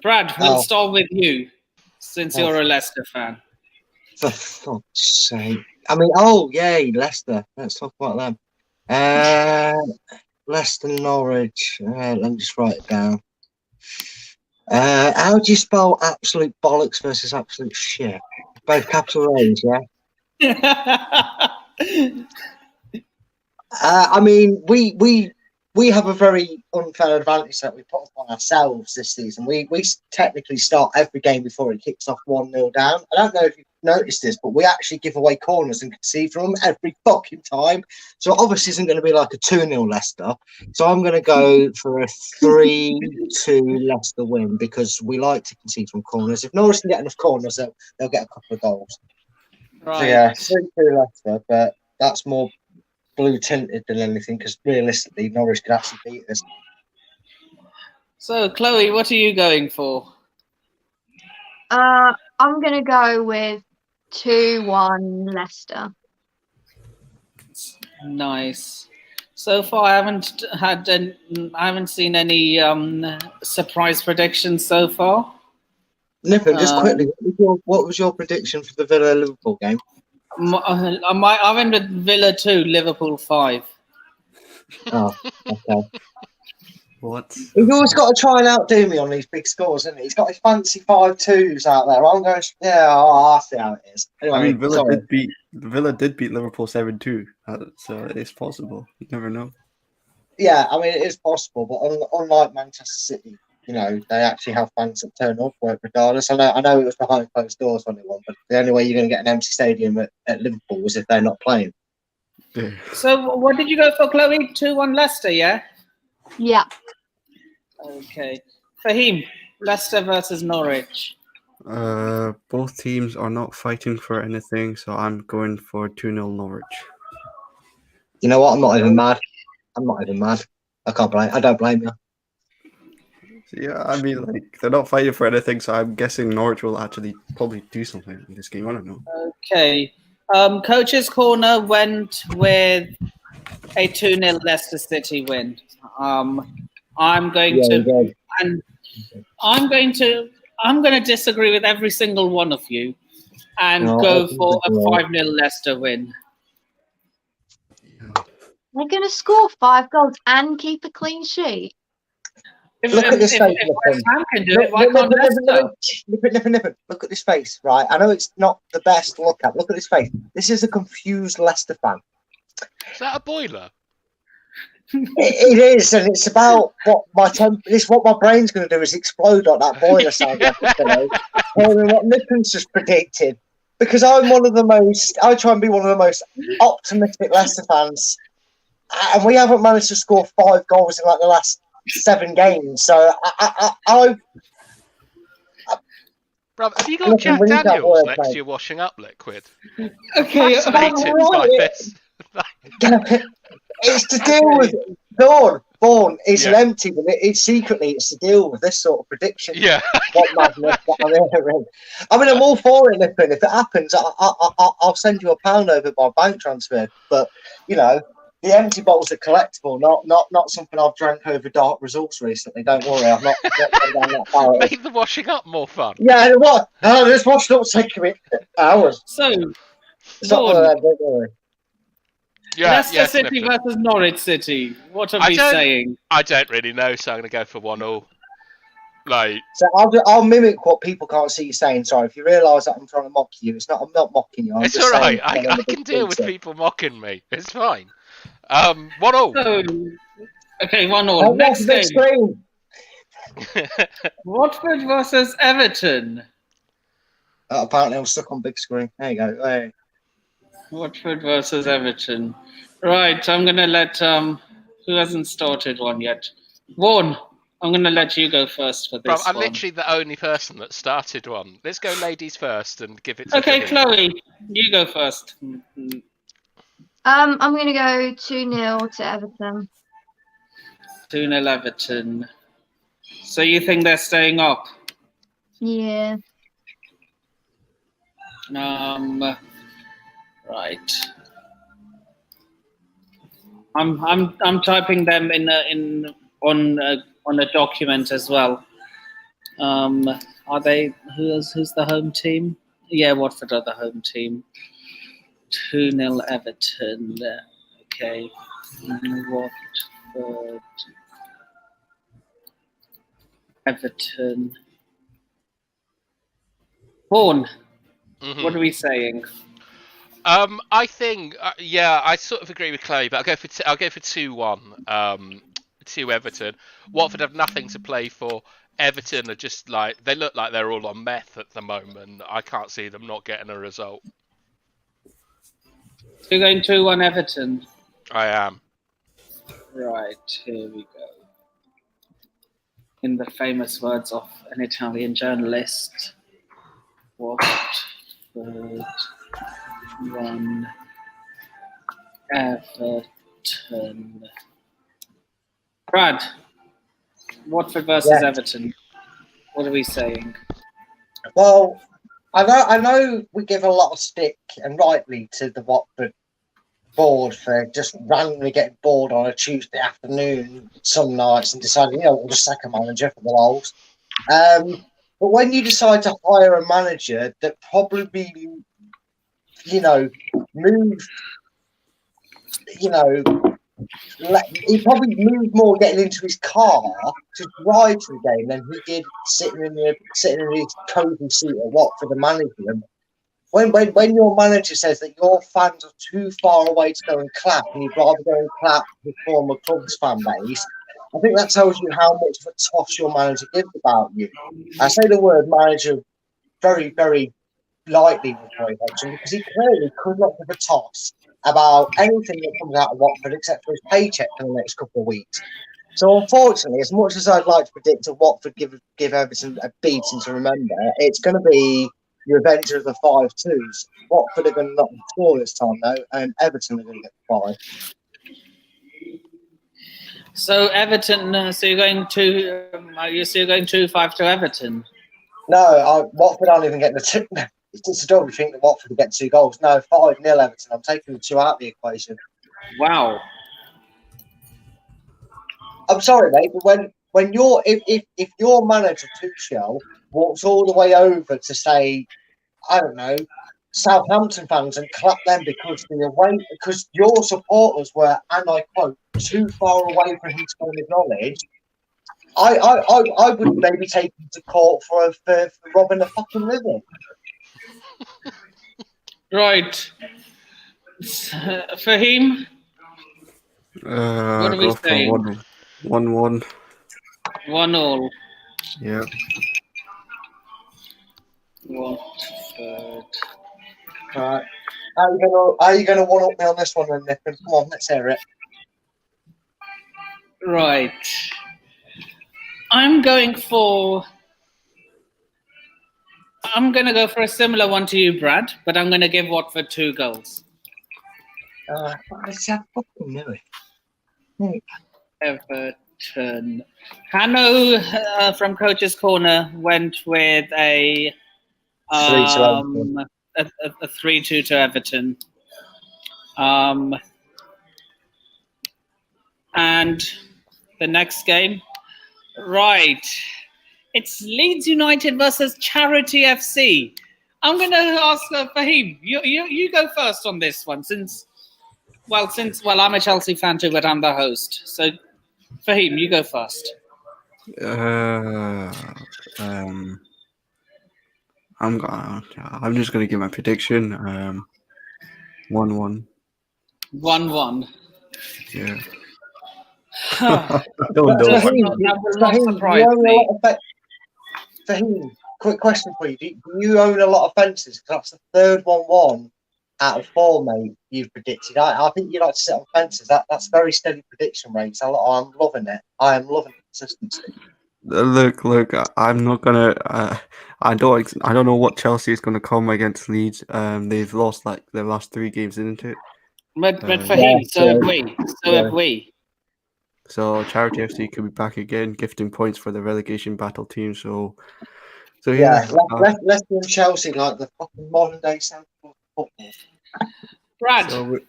Brad, we'll start with you, since you're a Leicester fan. For fuck's sake. I mean, yay, Leicester. Let's talk about them. Leicester Norwich. Let me just write it down. How do you spell absolute bollocks versus absolute shit? Both capital A's, yeah? I mean, we have a very unfair advantage that we put upon ourselves this season. We technically start every game before it kicks off 1-0 down. I don't know if you've noticed this, but we actually give away corners and concede from them every fucking time. So it obviously isn't going to be like a 2-0 Leicester. So I'm going to go for a 3-2 Leicester win because we like to concede from corners. If Norwich can get enough corners, they'll get a couple of goals. Right. So yeah, 3-2 Leicester, but that's more blue tinted than anything because realistically Norwich could actually beat us. So Chloe, what are you going for? I'm gonna go with 2-1 Leicester. Nice. So far, I haven't seen any surprise predictions so far. Nippon, just quickly, what was your prediction for the Villa Liverpool game? I went with Villa 2, Liverpool 5. Oh, okay. What? He's always got to try and outdo me on these big scores, isn't he? He's got his fancy 5-2s out there. I'm going, I'll see how it is. Anyway, I mean, Villa did beat Liverpool 7-2, so it's possible. You never know. Yeah, I mean, it is possible, but unlike Manchester City, they actually have fans that turn up regardless. I know it was behind closed doors when they won, but the only way you're going to get an empty stadium at Liverpool was if they're not playing. Yeah. So what did you go for, Chloe? 2-1 Leicester, yeah? Yeah. Okay. Fahim, Leicester versus Norwich. Both teams are not fighting for anything, so I'm going for 2-0 Norwich. You know what? I'm not even mad. I don't blame you. Yeah, I mean, they're not fighting for anything, so I'm guessing Norwich will actually probably do something in this game. I don't know. Okay. Coach's Corner went with a 2-0 Leicester City win. I'm going Yeah, to, you and I'm going to disagree with every single one of you, and No, go I think for a you're right. 5-0 Leicester win. They're going to score 5 goals and keep a clean sheet. Look at this face, If West Ham can do it, why can't Leicester? Nip. Look at this face, right? I know it's not the best to look at. Look at this face. This is a confused Leicester fan. Is that a boiler? It is, and it's about what what my brain's going to do is explode like that boiler sound like it's going to. Hearing what Nippon's just predicted, because I try and be one of the most optimistic Leicester fans, and we haven't managed to score 5 goals in like the last 7 games. So Bruv, have you got Jack Daniels next to your washing up liquid? Okay, Fascinated by this. it's to deal with Vaughan. It's an empty, but it's secretly it's to deal with this sort of prediction. Yeah. What madness that I'm hearing. I mean, I'm all for it, Nippon. If it happens, I'll send you £1 over by bank transfer. But you know, the empty bottles are collectible, not something I've drank over dark results recently. Don't worry, I've not gone down that far. Make the washing up more fun. Yeah, and what? No, this washing up's taking me hours. So, It's not one of them, don't worry. Yeah, Leicester City versus Norwich City. What are we saying? I don't really know, so I'm going to go for 1-1. So I'll mimic what people can't see you saying. Sorry, if you realise that I'm trying to mock you, I'm not mocking you. It's all right. I can deal with people mocking me. It's fine. 1-0. Okay, 1-0. Next game. Watford versus Everton. Apparently, I'm stuck on big screen. There you go. Hey. Watford versus Everton. Right, I'm going to let who hasn't started one yet? Vaughan, I'm going to let you go first for this I'm one. literally the only person that started one. Let's go ladies first and give it to Okay, Vicky. Chloe, you go first. I'm going to go 2-0 to Everton. 2-0 Everton. So you think they're staying up? Yeah. Right. I'm typing them on a document as well. Are they? Who's the home team? Yeah, Watford are the home team. 2-0 Everton. Okay. Watford. Everton. Vaughan, what are we saying? I think, I sort of agree with Chloe, but I'll go for 2-1 to Everton. Watford have nothing to play for. Everton are just they look like they're all on meth at the moment. I can't see them not getting a result. You're going 2-1 Everton. I am. Right, here we go. In the famous words of an Italian journalist, Watford 1 Everton. Brad, Watford versus Everton. What are we saying? Well, I know we give a lot of stick, and rightly, to the Watford board for just randomly getting bored on a Tuesday afternoon some nights and deciding, we'll just sack a manager for the lols. But when you decide to hire a manager that probably, moved, he probably moved more getting into his car to drive to the game than he did sitting in his cozy seat at Watford and managing them. When your manager says that your fans are too far away to go and clap, and you'd rather go and clap with former club's fan base, I think that tells you how much of a toss your manager gives about you. I say the word manager very, very lightly with Roy Hodgson, because he clearly could not give a toss about anything that comes out of Watford except for his paycheck for the next couple of weeks. So unfortunately, as much as I'd like to predict that Watford give Everton a beating to remember, it's going to be your Avenger of the 5-2s. Watford are going to not score this time though, and Everton are going to get 5. So Everton. So you're going to 2-5 to Everton. No, Watford aren't even getting the 2. It's a double think that Watford will get 2 goals. No, 5-0 Everton. I'm taking the 2 out of the equation. Wow. I'm sorry, mate, but when you're if your manager Tuchel walks all the way over to say, I don't know, Southampton fans and clap them because your supporters were, and I quote, too far away from his kind of knowledge, I would maybe take him to court for robbing a fucking living. Right. Fahim, what are we Go for saying? 1-1. 1-1. Yeah. Watford. Right. How you gonna one up me on this one then, Nick? Come on, let's hear it. Right. I'm going to go for a similar one to you, Brad, but I'm going to give Watford 2 goals. I fucking knew it. Everton. Hanno from Coach's Corner went with a 3-2 to Everton. And the next game, right? It's Leeds United versus Charity FC. I'm going to ask Fahim. You go first on this one, since I'm a Chelsea fan too, but I'm the host. So, Fahim, you go first. I'm just gonna give my prediction. 1-1. 1-1. Yeah. I don't know. That will not surprise me. Fahim, quick question for you. Do you own a lot of fences? Because that's the third 1-1 out of 4, mate, you've predicted. I think you like to sit on fences. That's very steady prediction rates. I'm loving it. I am loving the consistency. Look. I'm not gonna. I don't know what Chelsea is gonna come against Leeds. They've lost their last 3 games, isn't it? But Fahim, so have we. So Charity FC could be back again, gifting points for the relegation battle team. So yeah. Leicester and Chelsea like the fucking modern day football. Brad, so we're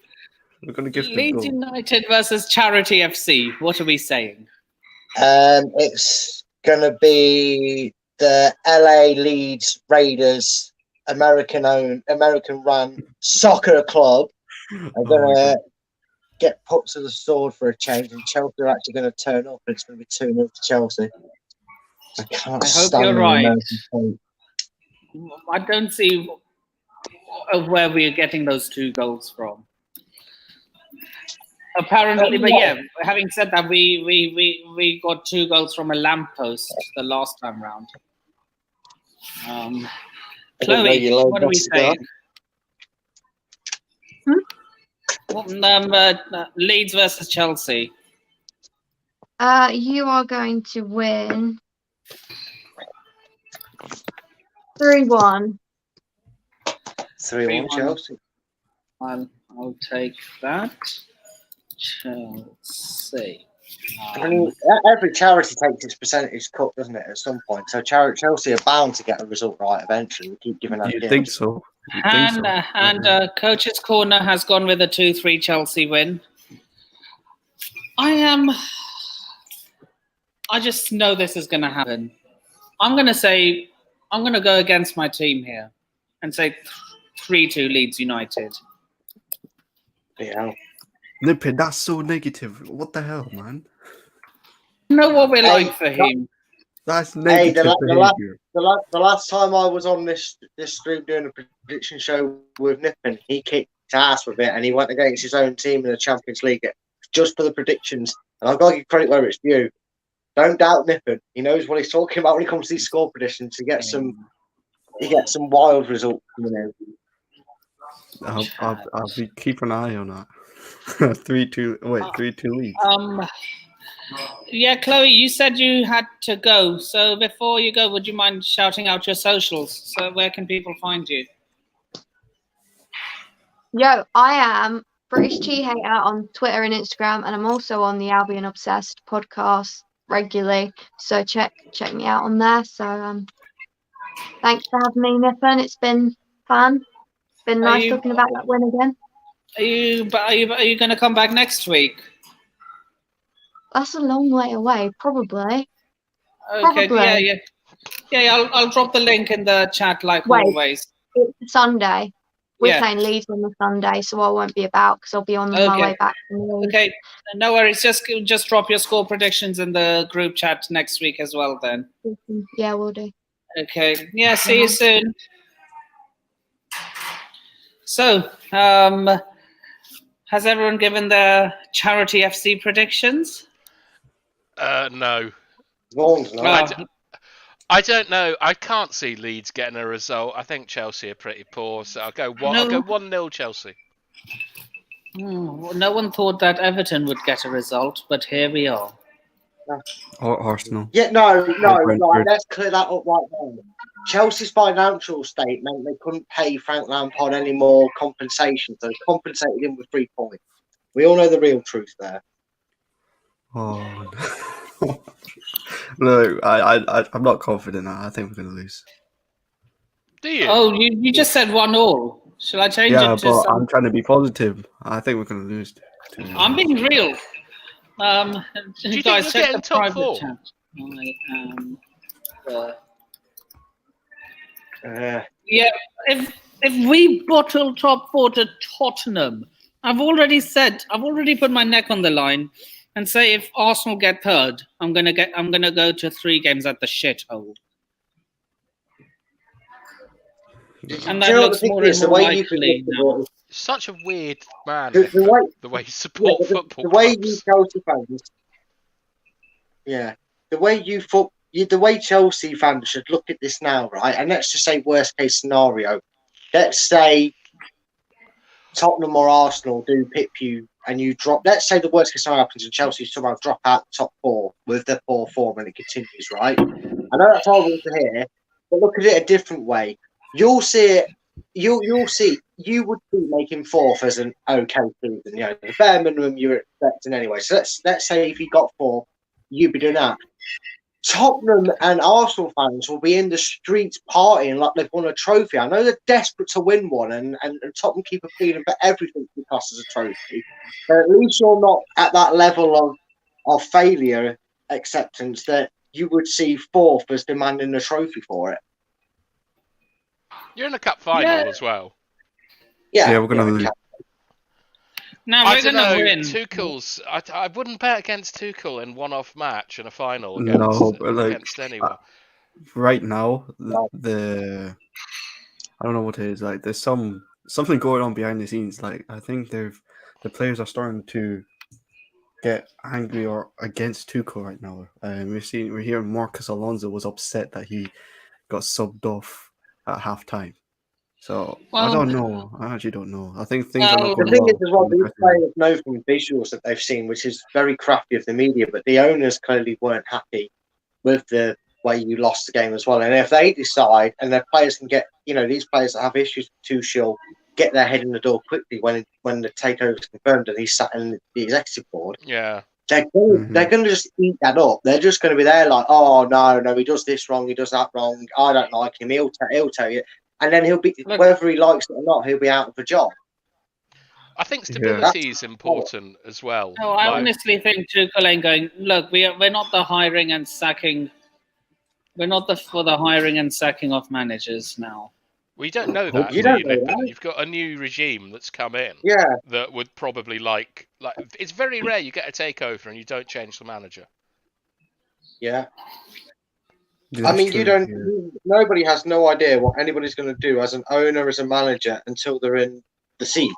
gonna give Leeds United versus Charity FC. What are we saying? It's gonna be the LA Leeds Raiders, American run soccer club. Are gonna get put to the sword for a change, and Chelsea are actually going to turn up. It's going to be 2-0 to Chelsea. I hope you're right. I don't see where we are getting those 2 goals from. Apparently, but yeah. Having said that, we got 2 goals from a lamppost the last time round. Chloe, what are we saying? Leeds versus Chelsea. You are going to win 3-1. 3-1 Chelsea. I'll take that. Chelsea. Every charity takes its percentage cut, doesn't it, at some point? So Chelsea are bound to get a result right eventually. We keep giving that. You think so? And Coach's Corner has gone with a 2-3 Chelsea win. I just know this is going to happen. I'm going to go against my team here and say 3-2 Leeds United. Yeah. Nippin, that's so negative. What the hell, man? You know what we're like for him. That's negative behavior. The last time I was on this stream doing a prediction show with Nippin, he kicked ass with it, and he went against his own team in the Champions League just for the predictions. And I've got to give credit where it's due. Don't doubt Nippin. He knows what he's talking about when it comes to these score predictions. He gets some wild results. I'll be keep an eye on that. 3-2. Wait, 3-2 Leeds. Yeah, Chloe, you said you had to go. So before you go, would you mind shouting out your socials? So where can people find you? Yo, I am British Tea Hater on Twitter and Instagram, and I'm also on the Albion Obsessed podcast regularly. So check me out on there. So thanks for having me, Nippon. It's been fun. It's been nice talking about that win again. Are you going to come back next week? That's a long way away, probably. Okay, Probably. yeah. I'll drop the link in the chat like Wait. always. It's Sunday. We're Yeah. playing Leeds on the Sunday, so I won't be about because I'll be on my Okay. way back from Leeds. Okay, no worries. Just drop your score predictions in the group chat next week as well. Then. Yeah, we'll do. Okay. Yeah. See you soon. So, has everyone given their charity FC predictions? No. Vaughan's not. I don't know. I can't see Leeds getting a result. I think Chelsea are pretty poor, so I'll go 1-0 Chelsea. No one thought that Everton would get a result, but here we are. Or Arsenal. Yeah, no, Brentford. right, let's clear that up right now. Chelsea's financial state meant they couldn't pay Frank Lampard any more compensation, so they compensated him with 3 points. We all know the real truth there. Oh no. No, I'm not confident. I think we're going to lose. Do you? Oh, you just said 1-1. Shall I change Yeah, it to but some... I'm trying to be positive. I think we're going to lose. I'm being real. Do you guys, think you're check getting the top private 4? chat. Yeah, if we bottle top 4 to Tottenham, I've already put my neck on the line and say if Arsenal get third, I'm gonna go to 3 games at the shithole. And that looks more and more likely now. Such a weird man. The way you support football. The way clubs. you Chelsea fans, the way Chelsea fans should look at this now, right? And let's just say worst case scenario. Let's say Tottenham or Arsenal do pip you and you drop. Let's say the worst case scenario happens and Chelsea somehow drop out the top 4 with their poor form and it continues, right? I know that's horrible to hear, but look at it a different way. You'll see it. You'll see. You would be making 4th as an okay season. You know, the bare minimum you're expecting anyway. So let's say if you got 4, you'd be doing that. Tottenham and Arsenal fans will be in the streets partying like they've won a trophy. I know they're desperate to win one, and Tottenham keep appealing for everything to cost us a trophy. But at least you're not at that level of failure acceptance that you would see 4th as demanding a trophy for it. You're in the cup final as well. Yeah, we're going to lose. No, we're going to win. Tuchel's. I wouldn't bet against Tuchel in one-off match in a final against anyone. Right now, the I don't know what it is. Like, there's something going on behind the scenes. Like, I think the players are starting to get angry or against Tuchel right now. We're hearing Marcus Alonso was upset that he got subbed off at halftime. So I don't know. I actually don't know. I think things are not going well. The thing is, well, these players know from visuals that they've seen, which is very crafty of the media, but the owners clearly weren't happy with the way you lost the game as well. And if they decide, and their players can get, these players that have issues with Tuchel get their head in the door quickly when the takeover is confirmed and he's sat in the executive board. Yeah. They're going to just eat that up. They're just going to be there like, oh, no, he does this wrong, he does that wrong. I don't like him. He'll tell you. And then he'll be, whether he likes it or not, he'll be out of a job. I think stability is important as well. No, I honestly think Tuchel ain't going, look, we're not the hiring and sacking. We're not for the hiring and sacking of managers now. We don't know that. You've got a new regime that's come in. Yeah. That would probably like it's very rare you get a takeover and you don't change the manager. Yeah. I mean, nobody has no idea what anybody's going to do as an owner, as a manager, until they're in the seat.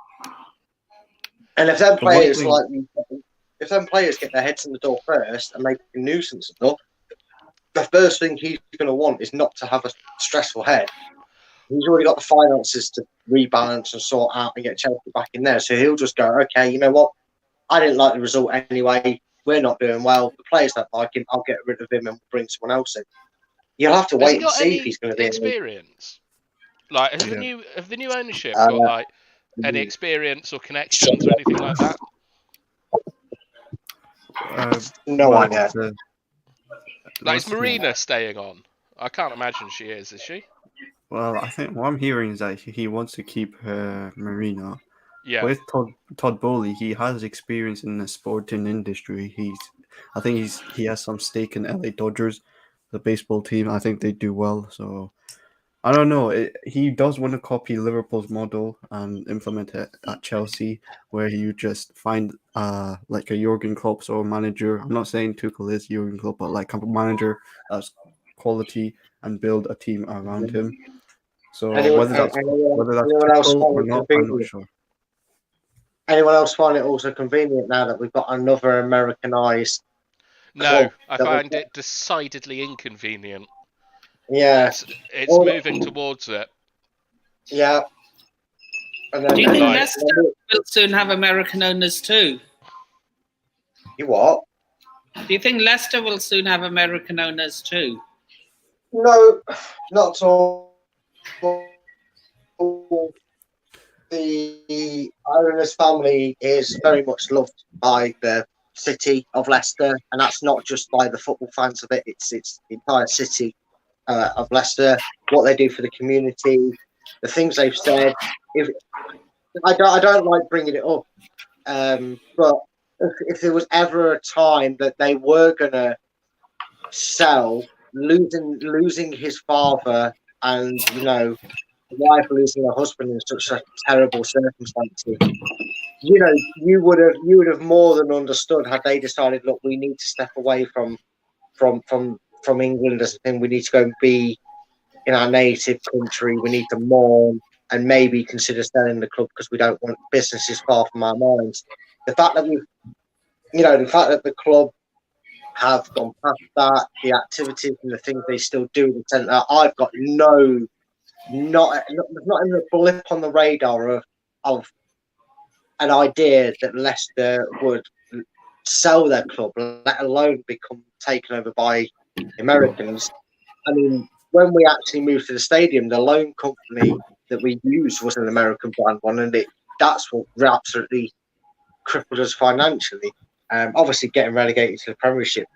And if them players get their heads in the door first and make a nuisance enough, the first thing he's going to want is not to have a stressful head. He's already got the finances to rebalance and sort out and get Chelsea back in there. So he'll just go, okay, you know what? I didn't like the result anyway. We're not doing well. The players don't like him. I'll get rid of him and bring someone else in. You'll have to wait and see if he's going to be experience. Like, have the new ownership got any experience or connections or anything like that? No idea. Is Marina staying on? I can't imagine she is she? Well, I think what I'm hearing is that he wants to keep Yeah. With Todd Bowley, he has experience in the sporting industry. I think he has some stake in LA Dodgers, the baseball team. I think they do well. So I don't know. He does want to copy Liverpool's model and implement it at Chelsea, where you just find like a Jurgen Klopp sort of manager. I'm not saying Tuchel is Jurgen Klopp, but like a manager that's quality and build a team around him. So whether that's anyone else Tuchel or find it not, I'm not convenient? sure. Anyone else find it also convenient now that we've got another Americanized No, club? I find it decidedly inconvenient. Yeah. It's moving towards it. Yeah. And then, Do you think Like- Leicester will soon have American owners too? You what? Do you think Leicester will soon have American owners too? No, not at all. The owner's family is very much loved by the city of Leicester, and that's not just by the football fans of it. It's the entire city of Leicester. What they do for the community, the things they've said. I don't like bringing it up, but if there was ever a time that they were gonna sell, losing his father, and the wife losing her husband in such a terrible circumstances, you would have more than understood had they decided, look, we need to step away from England as a thing. We need to go and be in our native country. We need to mourn and maybe consider selling the club because we don't want businesses far from our minds. The fact that the club have gone past that, the activities and the things they still do in the centre, I've got not even a blip on the radar of an idea that Leicester would sell their club, let alone become taken over by Americans. I mean, when we actually moved to the stadium, the loan company that we used was an American brand one, and that's what absolutely crippled us financially. Obviously, getting relegated to the Premiership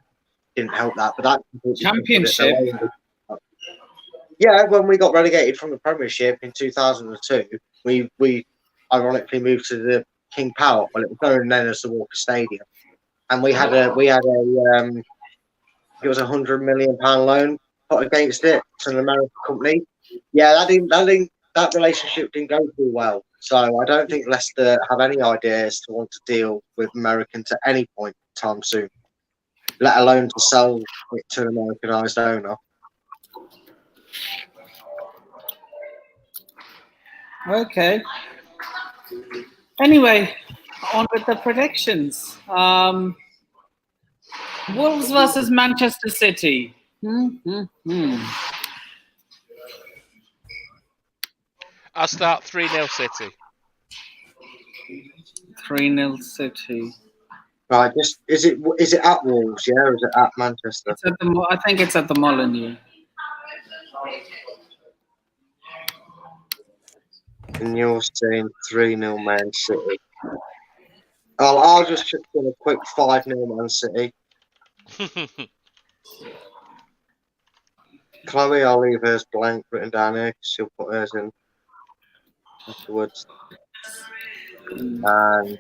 didn't help that, but that Championship. Yeah, when we got relegated from the Premiership in 2002, we ironically moved to the King Power. Well, it was known then as the Walker Stadium, and it was £100 million loan put against it to an American company. Yeah, that relationship didn't go too well. So I don't think Leicester have any ideas to want to deal with Americans at any point in time soon, let alone to sell it to an Americanized owner. Okay. Anyway, on with the predictions. Wolves versus Manchester City. I'll start 3-0 City. 3-0 City. Right, is it at Wolves, yeah, or is it at Manchester? I think it's at the Molineux. And you're saying 3-0 Man City. I'll just chip in a quick 5-0 Man City. Chloe, I'll leave hers blank written down here because she'll put hers in afterwards. And I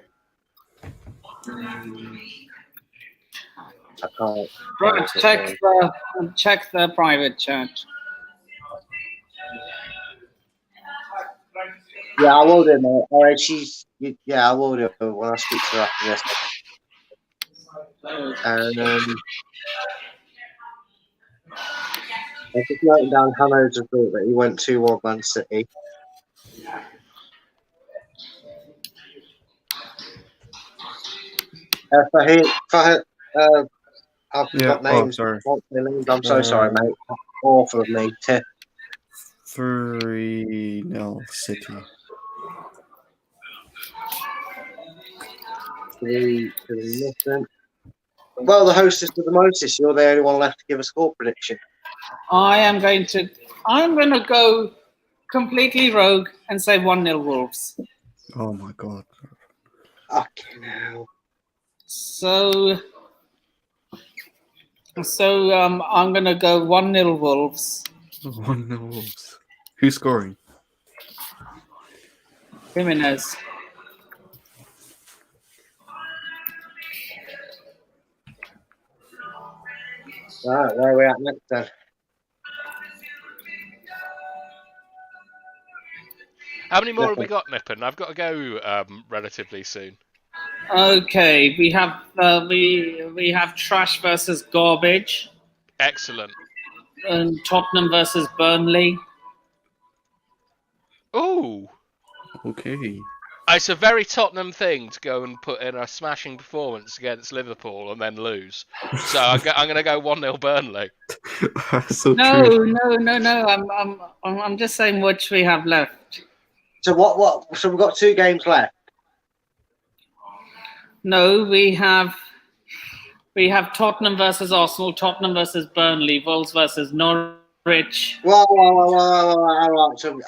can't. Right, check the private chat. Yeah, I will do, mate. All right, I will do when I speak to her after this. And I'm just noting down Hano's report that he went 2-1 Man City. I've got names. Oh, sorry. I'm so sorry, mate. Awful of me. 3-0 City. 3-0. Well, the hostess to the mostest. You're the only one left to give a score prediction. I'm going to go completely rogue and say 1-0 Wolves. Oh my god. Fucking hell. So I'm going to go 1-0 Wolves. 1-0 Wolves. Who's scoring? Right, where are we at next then? How many more have we got, Nippon? I've got to go relatively soon. Okay, we have trash versus garbage, Excellent. and Tottenham versus Burnley. Ooh. Okay. It's a very Tottenham thing to go and put in a smashing performance against Liverpool and then lose. So I'm going to go 1-0 Burnley. So No, true. no. I'm just saying which we have left. So what? So we've got 2 games left. No, we have Tottenham versus Arsenal, Tottenham versus Burnley, Wolves versus Norwich. Well, so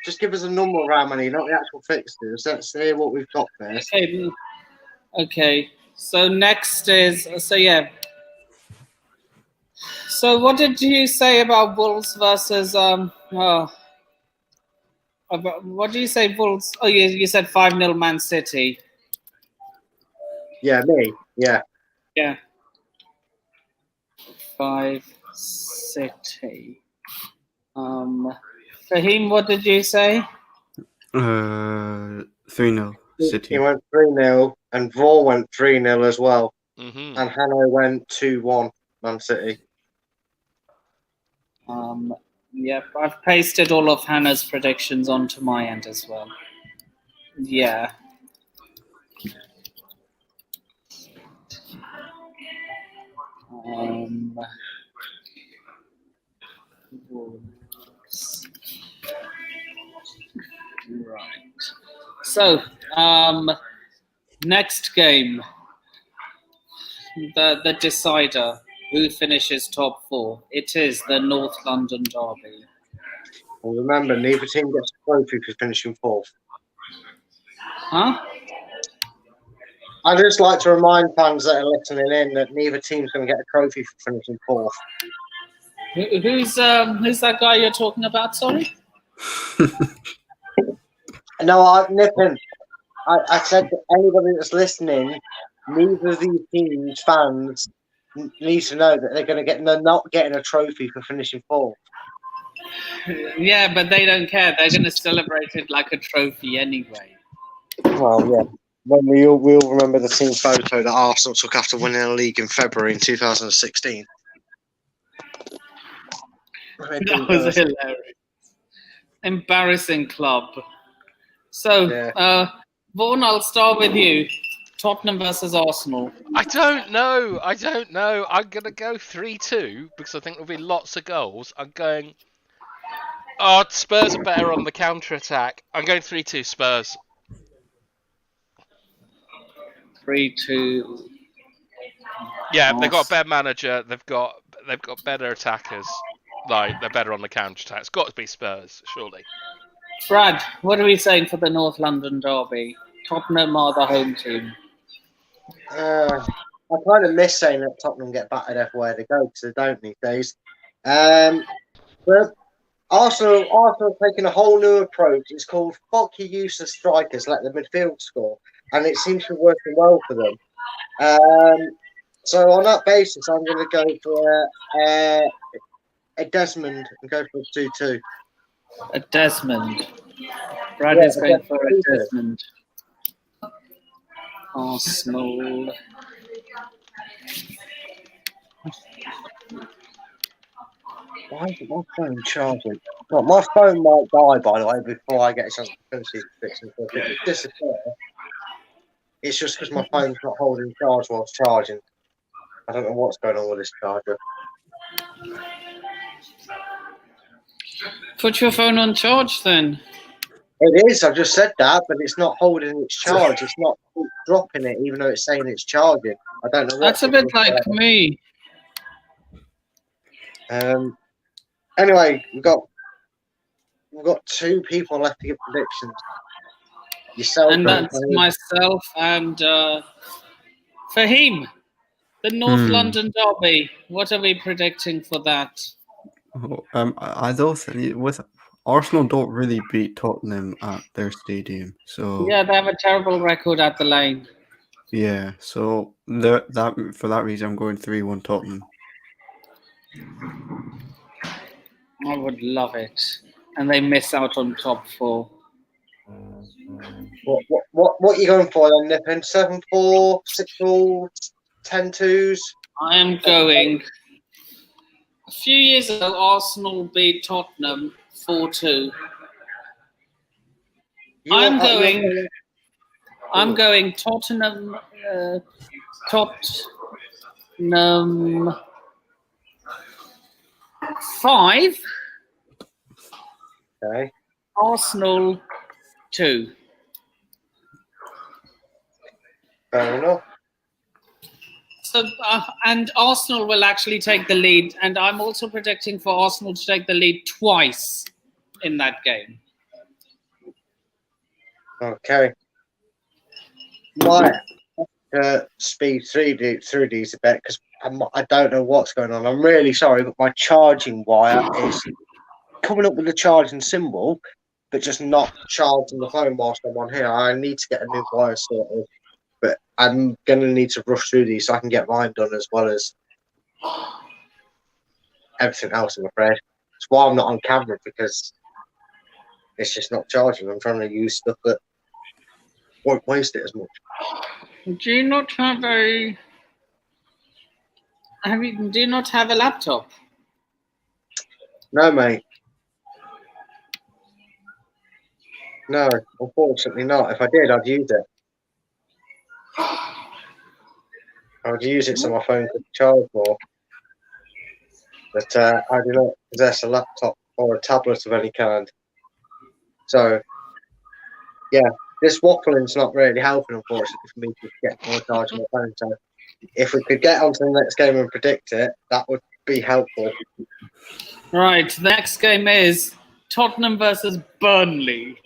just give us a number of how many, not the actual fixtures. Let's see what we've got first. Okay. So next is yeah. So what did you say about Wolves versus what do you say Wolves? Oh, you said 5-0 Man City. Yeah, me. Yeah. Yeah. 5 City. Fahim, what did you say? 3-0 City. He went 3-0, and Vor went 3-0 as well. Mm-hmm. And Hanno went 2-1 Man City. Yep, I've pasted all of Hannah's predictions onto my end as well. Yeah. Right. So, next game, the decider, who finishes top 4. It is the North London derby. Well, remember, neither team gets a trophy for finishing 4th. Huh? I'd just like to remind fans that are listening in that neither team's going to get a trophy for finishing 4th. Who's that guy you're talking about? Sorry. No, Nippon. I said to anybody that's listening, neither of these teams' fans needs to know that they're not getting a trophy for finishing 4th. Yeah, but they don't care. They're going to celebrate it like a trophy anyway. Well, yeah. When we all remember the team photo that Arsenal took after winning the league in February in 2016. That was hilarious. Embarrassing club. So, yeah. Vaughan, I'll start with you. Tottenham versus Arsenal. I don't know. I'm going to go 3-2 because I think there'll be lots of goals. I'm going... Oh, Spurs are better on the counter-attack. I'm going 3-2 Spurs. 3-2. Yeah, they've got a better manager. They've got better attackers. Like, they're better on the counter-attack. It's got to be Spurs, surely. Brad, what are we saying for the North London derby? Tottenham are the home team. I kind of miss saying that Tottenham get battered everywhere they go because they don't these days. But Arsenal taking a whole new approach. It's called "fuck your useless strikers, let the midfield score," and it seems to be working well for them. So on that basis, I'm going to go for a Desmond and go for a 2-2. A Desmond. Brad is going for a Desmond. Arsenal. Why is my phone charging? Well, my phone might die, by the way, before I get a chance to finish these fixings. If it disappears, it's just because my phone's not holding charge while it's charging. I don't know what's going on with this charger. Put your phone on charge then. It is, I've just said that, but it's not holding its charge. It's not dropping it, even though it's saying it's charging. I don't know. That's a bit like me. Anyway, we've got 2 people left to give predictions. Yourself and that's myself and Fahim. The North London derby. What are we predicting for that? I don't think Arsenal don't really beat Tottenham at their stadium, so yeah, they have a terrible record at the Lane. Yeah, so for that reason, I'm going 3-1 Tottenham. I would love it. And they miss out on top 4. What are you going for then, Nippon? 7-4, 6-all, 10-2s? I am going. A few years ago, Arsenal beat Tottenham 4-2. I'm going Tottenham. Tottenham 5. Okay. Arsenal 2. Fair enough. So, and Arsenal will actually take the lead, and I'm also predicting for Arsenal to take the lead twice in that game. Okay. Might speed through these a bit because I don't know what's going on. I'm really sorry, but my charging wire is coming up with a charging symbol, but just not charging the phone whilst I'm on here. I need to get a new wire sorted, but I'm going to need to rush through these so I can get mine done as well as everything else, I'm afraid. That's why I'm not on camera, because it's just not charging. I'm trying to use stuff that won't waste it as much. Do you not have a? Do you not have a laptop? No, mate. No, unfortunately not. If I did, I'd use it. I would use it so my phone could charge more. But I do not possess a laptop or a tablet of any kind. So, yeah, this waffling's not really helping, unfortunately, for me to get more charge on my phone. So, if we could get on to the next game and predict it, that would be helpful. Right, the next game is Tottenham versus Burnley.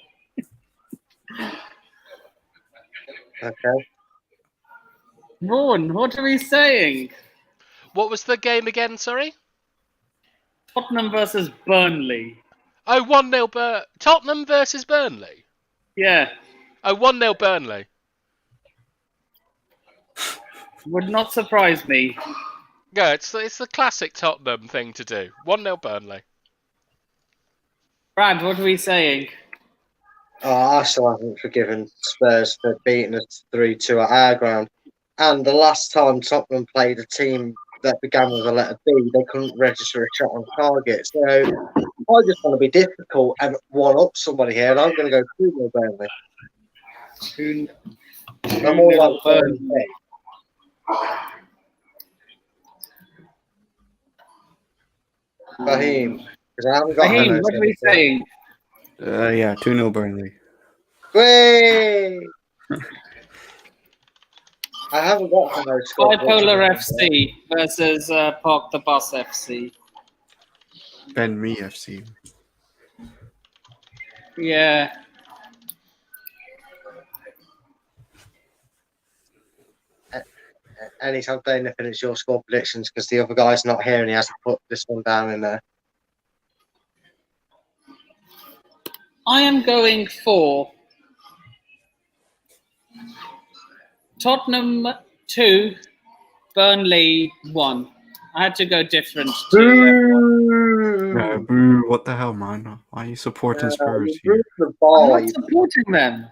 Okay. Vaughan, what are we saying? What was the game again, sorry? Tottenham versus Burnley. Oh, 1-0 Tottenham versus Burnley? Yeah. Oh, 1-0 Burnley. Would not surprise me. Yeah, it's the classic Tottenham thing to do. 1-0 Burnley. Brad, what are we saying? I still haven't forgiven Spurs for beating us 3-2 at our ground. And the last time Tottenham played a team that began with a letter B, they couldn't register a shot on target. So I just want to be difficult and one up somebody here, and I'm going to go 2-0 Burnley. I'm all like Burnley. Fahim, because I haven't got Fahim, what are we saying? Yeah, 2-0 Burnley. Way! I haven't got to those scores. Bipolar FC versus Park the Bus FC. Ben Me FC. Yeah. Anytime Dana finish your score predictions, because the other guy's not here and he has to put this one down in there. I am going for Tottenham 2, Burnley 1. I had to go different. Boo, what the hell, man? Why are you supporting Spurs here? I'm not supporting them.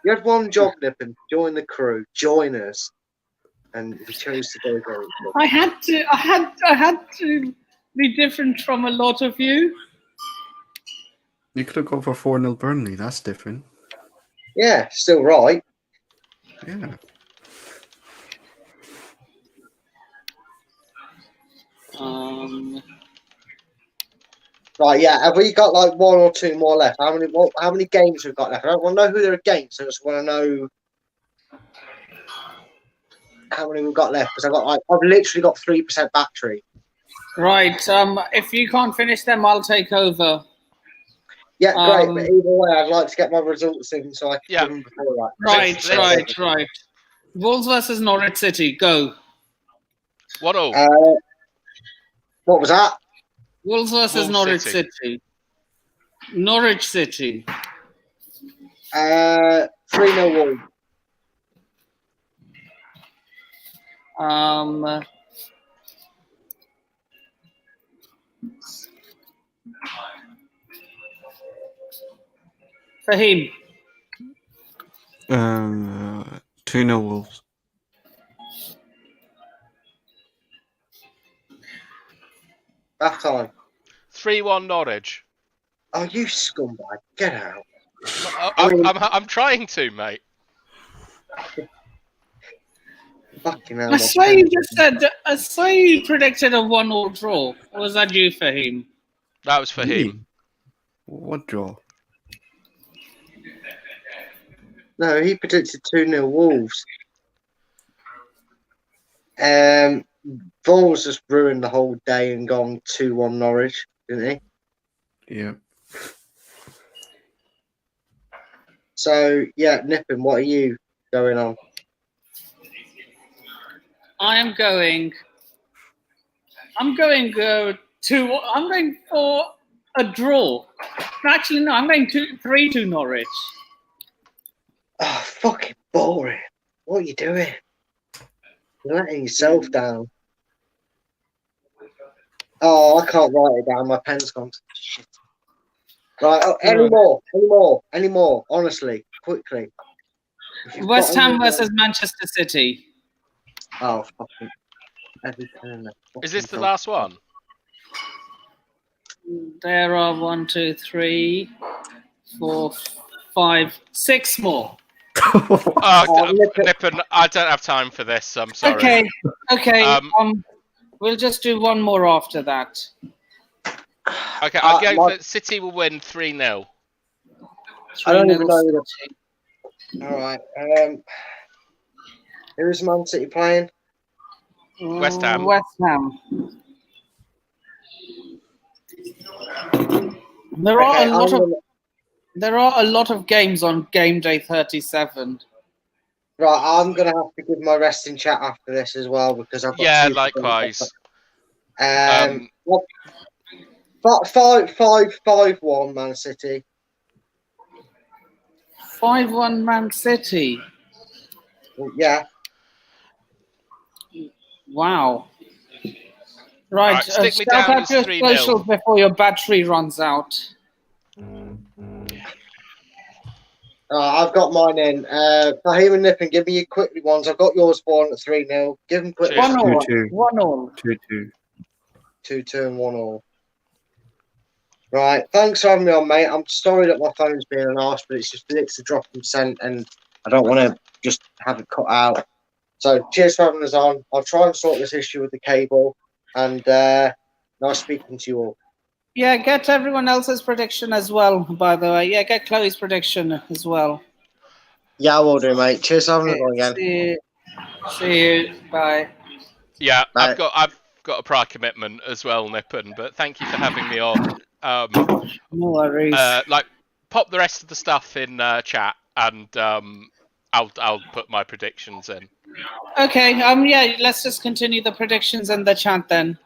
You had one job, Nippon. Join the crew. Join us. And we chose to go very quick. I had to be different from a lot of you. You could have gone for 4-0 Burnley. That's different. Yeah, still right. Yeah. Right, yeah. Have we got like one or two more left? How many games we've got left? I don't want to know who they're against. I just want to know how many we've got left. Because I've literally got 3% battery. Right. If you can't finish them, I'll take over. Yeah, great. But either way, I'd like to get my results in so I can do them before that. Right. Wolves versus Norwich City. Go. 1-0. What was that? Wolves versus Norwich City. Norwich City. 3-0 Wolves. Fahim. 2-0 Wolves. Half time. 3-1 Norwich. Oh, you scumbag! Get out. I'm trying to, mate. Fucking hell. I swear you just said. I swear you predicted a 1-1 draw. Or was that you, Fahim? That was for Me? him. What draw? No, he predicted 2-0 Wolves. Vols just ruined the whole day and gone 2-1 Norwich, didn't he? Yeah. So, yeah, Nippon, what are you going on? I'm going for a draw. Actually, no. I'm going 3-2 Norwich. Oh, fucking boring. What are you doing? You're letting yourself down. Oh, I can't write it down. My pen's gone to shit. Right, any more. Honestly, quickly. West Ham versus Manchester City. Oh, fucking everything. Is this the last one? There are 1, 2, 3, 4, 5, 6 more. Nippon, I don't have time for this. I'm sorry. Okay. We'll just do one more after that. Okay, I'm going for City will win 3-0. I don't even know. All right. Who's Man City playing? West Ham. West Ham. There are a lot of games on game day 37. Right, I'm gonna have to give my resting chat after this as well because I've got. Yeah, likewise. 5-1 Man City. 5-1 Man City. Yeah. Wow. Right, stick me shout down out as your 3-0. socials before your battery runs out. I've got mine in. Fahim and Nippon, give me your quickly ones. I've got yours for at 3-0. Give them quick. 1-1. 2-2. 2-2 and 1-1. Right, thanks for having me on, mate. I'm sorry that my phone's being an arse, but it's just a drop in scent, and I don't want to just have it cut out. So, cheers for having us on. I'll try and sort this issue with the cable, and nice speaking to you all. Yeah, get everyone else's prediction as well, by the way. Yeah, get Chloe's prediction as well. Yeah, I will do, mate. Cheers for having us on again. See you. Bye. Yeah, Bye. I've got a prior commitment as well, Nippon, but thank you for having me on. No worries. Pop the rest of the stuff in chat, and I'll put my predictions in. Okay. Yeah. Let's just continue the predictions in the chat then.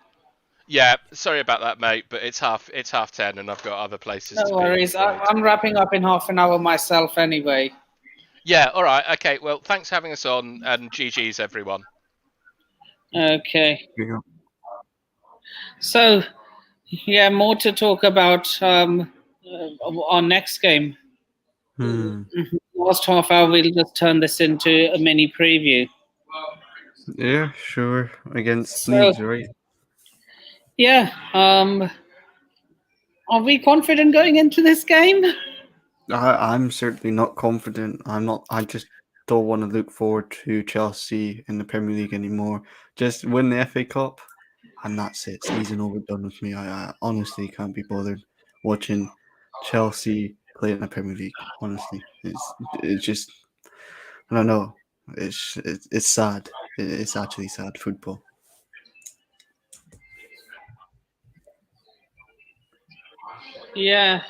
Yeah, sorry about that, mate, but it's 10:30, and I've got other places. No worries. I'm wrapping up in half an hour myself anyway. Yeah. All right. Okay. Well, thanks for having us on, and GG's everyone. Okay. Yeah. So, yeah, more to talk about our next game. Last half hour, we'll just turn this into a mini preview. Yeah, sure. Against Leeds, right? Yeah. Are we confident going into this game? I'm certainly not confident. I'm not. I just don't want to look forward to Chelsea in the Premier League anymore. Just win the FA Cup, and that's it. Season over, done with me. I honestly can't be bothered watching Chelsea play in the Premier League. Honestly, it's just, I don't know. It's sad. It's actually sad football. Yeah.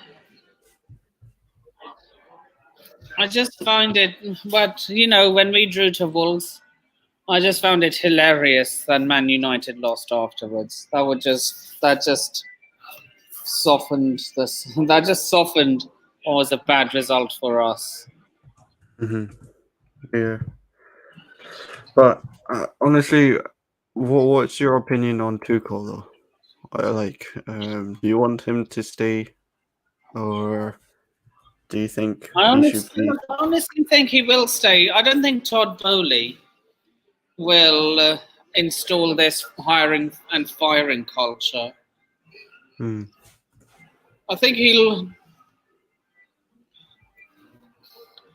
I just found it, but when we drew to Wolves, I just found it hilarious that Man United lost afterwards. That just softened this. That just softened what was a bad result for us. Yeah. But honestly, what's your opinion on Tuchel though? Do you want him to stay, or do you think he should be? I honestly think he will stay. I don't think Todd Bowley will install this hiring and firing culture. Hmm. I think he'll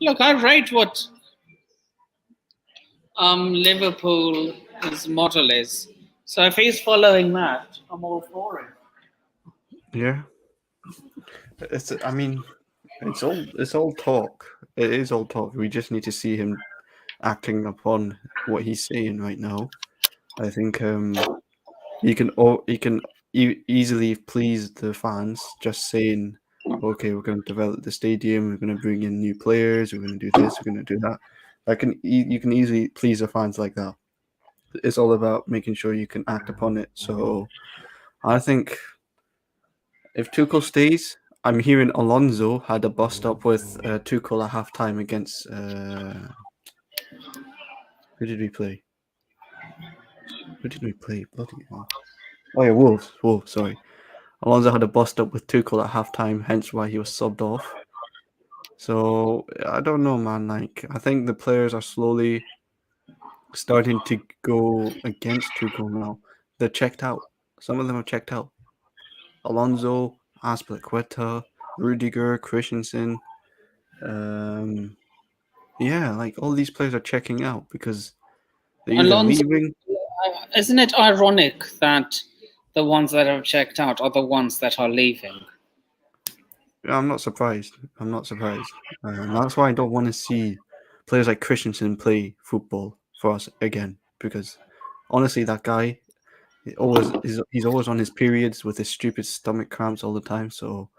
look. I rate what Liverpool's model is. So if he's following that, I'm all for it. Yeah. I mean, it's all talk. It is all talk. We just need to see him acting upon what he's saying right now. I think he can easily please the fans just saying, okay, we're going to develop the stadium, we're going to bring in new players, we're going to do this, we're going to do that. You can easily please the fans like that. It's all about making sure you can act upon it. So I think if Tuchel stays, I'm hearing Alonso had a bust up with Tuchel at halftime against who did we play? Who did we play? Bloody hell. Oh yeah, Wolves. Wolves, sorry. Alonso had a bust up with Tuchel at halftime, hence why he was subbed off. So I don't know, man. Like I think the players are slowly starting to go against Tuchel now. They're checked out. Some of them are checked out. Alonso, Aspilicueta, Rudiger, Christensen. Yeah, like all these players are checking out because they're either Alonso, leaving. isn't it ironic that the ones that have checked out are the ones that are leaving? I'm not surprised. I'm not surprised. That's why I don't want to see players like Christensen play football for us again. Because honestly, that guy he's always on his periods with his stupid stomach cramps all the time. So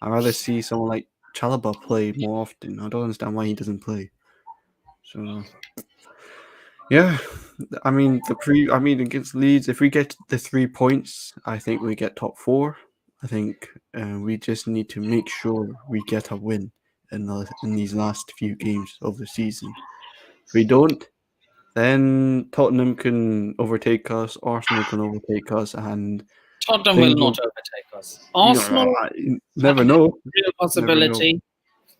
I'd rather see someone like Chalobah play more often. I don't understand why he doesn't play. So yeah, I mean against Leeds, if we get the 3 points, I think we get top four. I think we just need to make sure we get a win in these last few games of the season. If we don't, then Tottenham can overtake us, Arsenal can overtake us, and Tottenham will things not will. overtake us. You know, Arsenal, never know. real possibility,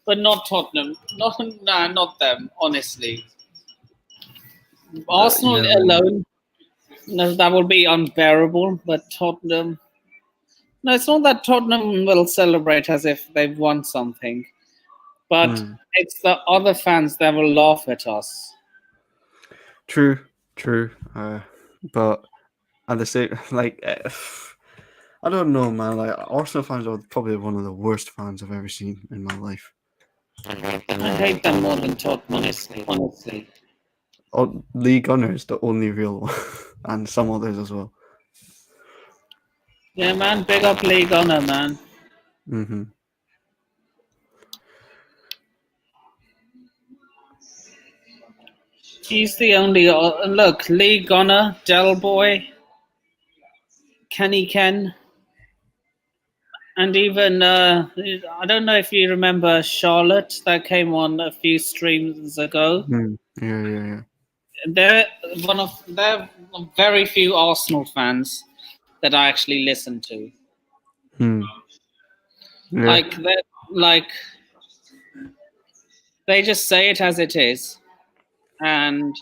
but not Tottenham. Not them. Honestly, Arsenal Yeah, alone, no, that will be unbearable. But Tottenham, no, it's not that Tottenham will celebrate as if they've won something, but it's the other fans that will laugh at us. true. But at the same, I don't know, man. Like Arsenal fans are probably one of the worst fans I've ever seen in my life. I hate them more than Tottenham, honestly. Lee Gunner is the only real one, and some others as well. Yeah, man, big up Lee Gunner, man. Mm-hmm. He's the only look. Lee Gunner, Del Boy, Kenny Ken, and even I don't know if you remember Charlotte that came on a few streams ago. Yeah. They're very few Arsenal fans that I actually listen to. Yeah. Like they just say it as it is, and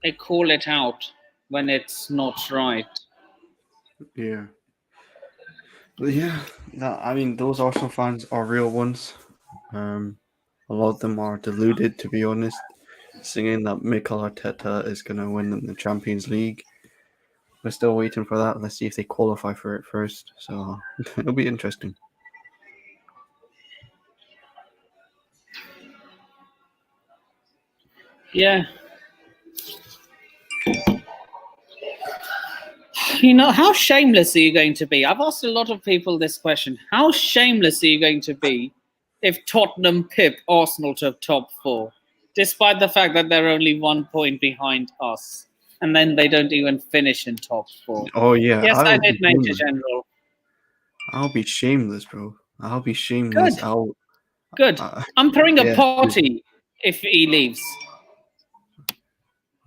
they call it out when it's not right. Yeah. But yeah, I mean, those Arsenal fans are real ones. A lot of them are deluded, to be honest, singing that Mikel Arteta is going to win them the Champions League. We're still waiting for that. Let's see if they qualify for it first. So it'll be interesting. Yeah. You know, how shameless are you going to be? I've asked a lot of people this question. How shameless are you going to be if Tottenham pip Arsenal to top four, despite the fact that they're only 1 point behind us, and then they don't even finish in top four? Oh, yeah. Yes, I did, Major General. I'll be shameless, bro. I'll be shameless. Good. I'm throwing a yeah. party if he leaves.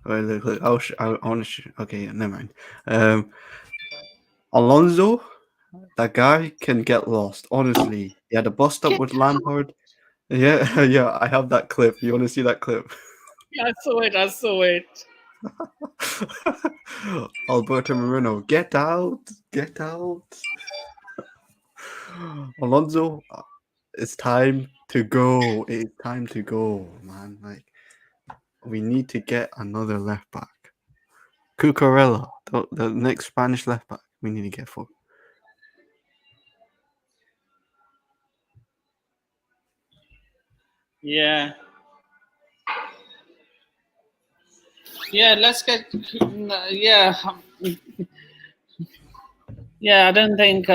Wait, look. I want to. Okay, never mind. Alonso, that guy can get lost. Honestly, he had a bust up with Lampard. Yeah, yeah. I have that clip. You want to see that clip? I saw it. I saw it. Alberto Moreno, get out, get out. Alonso, it's time to go. It's time to go, man. Like, we need to get another left back. Cucurella, the next Spanish left back, we need to get for. Yeah. Yeah, let's get. Yeah. Yeah, I don't think.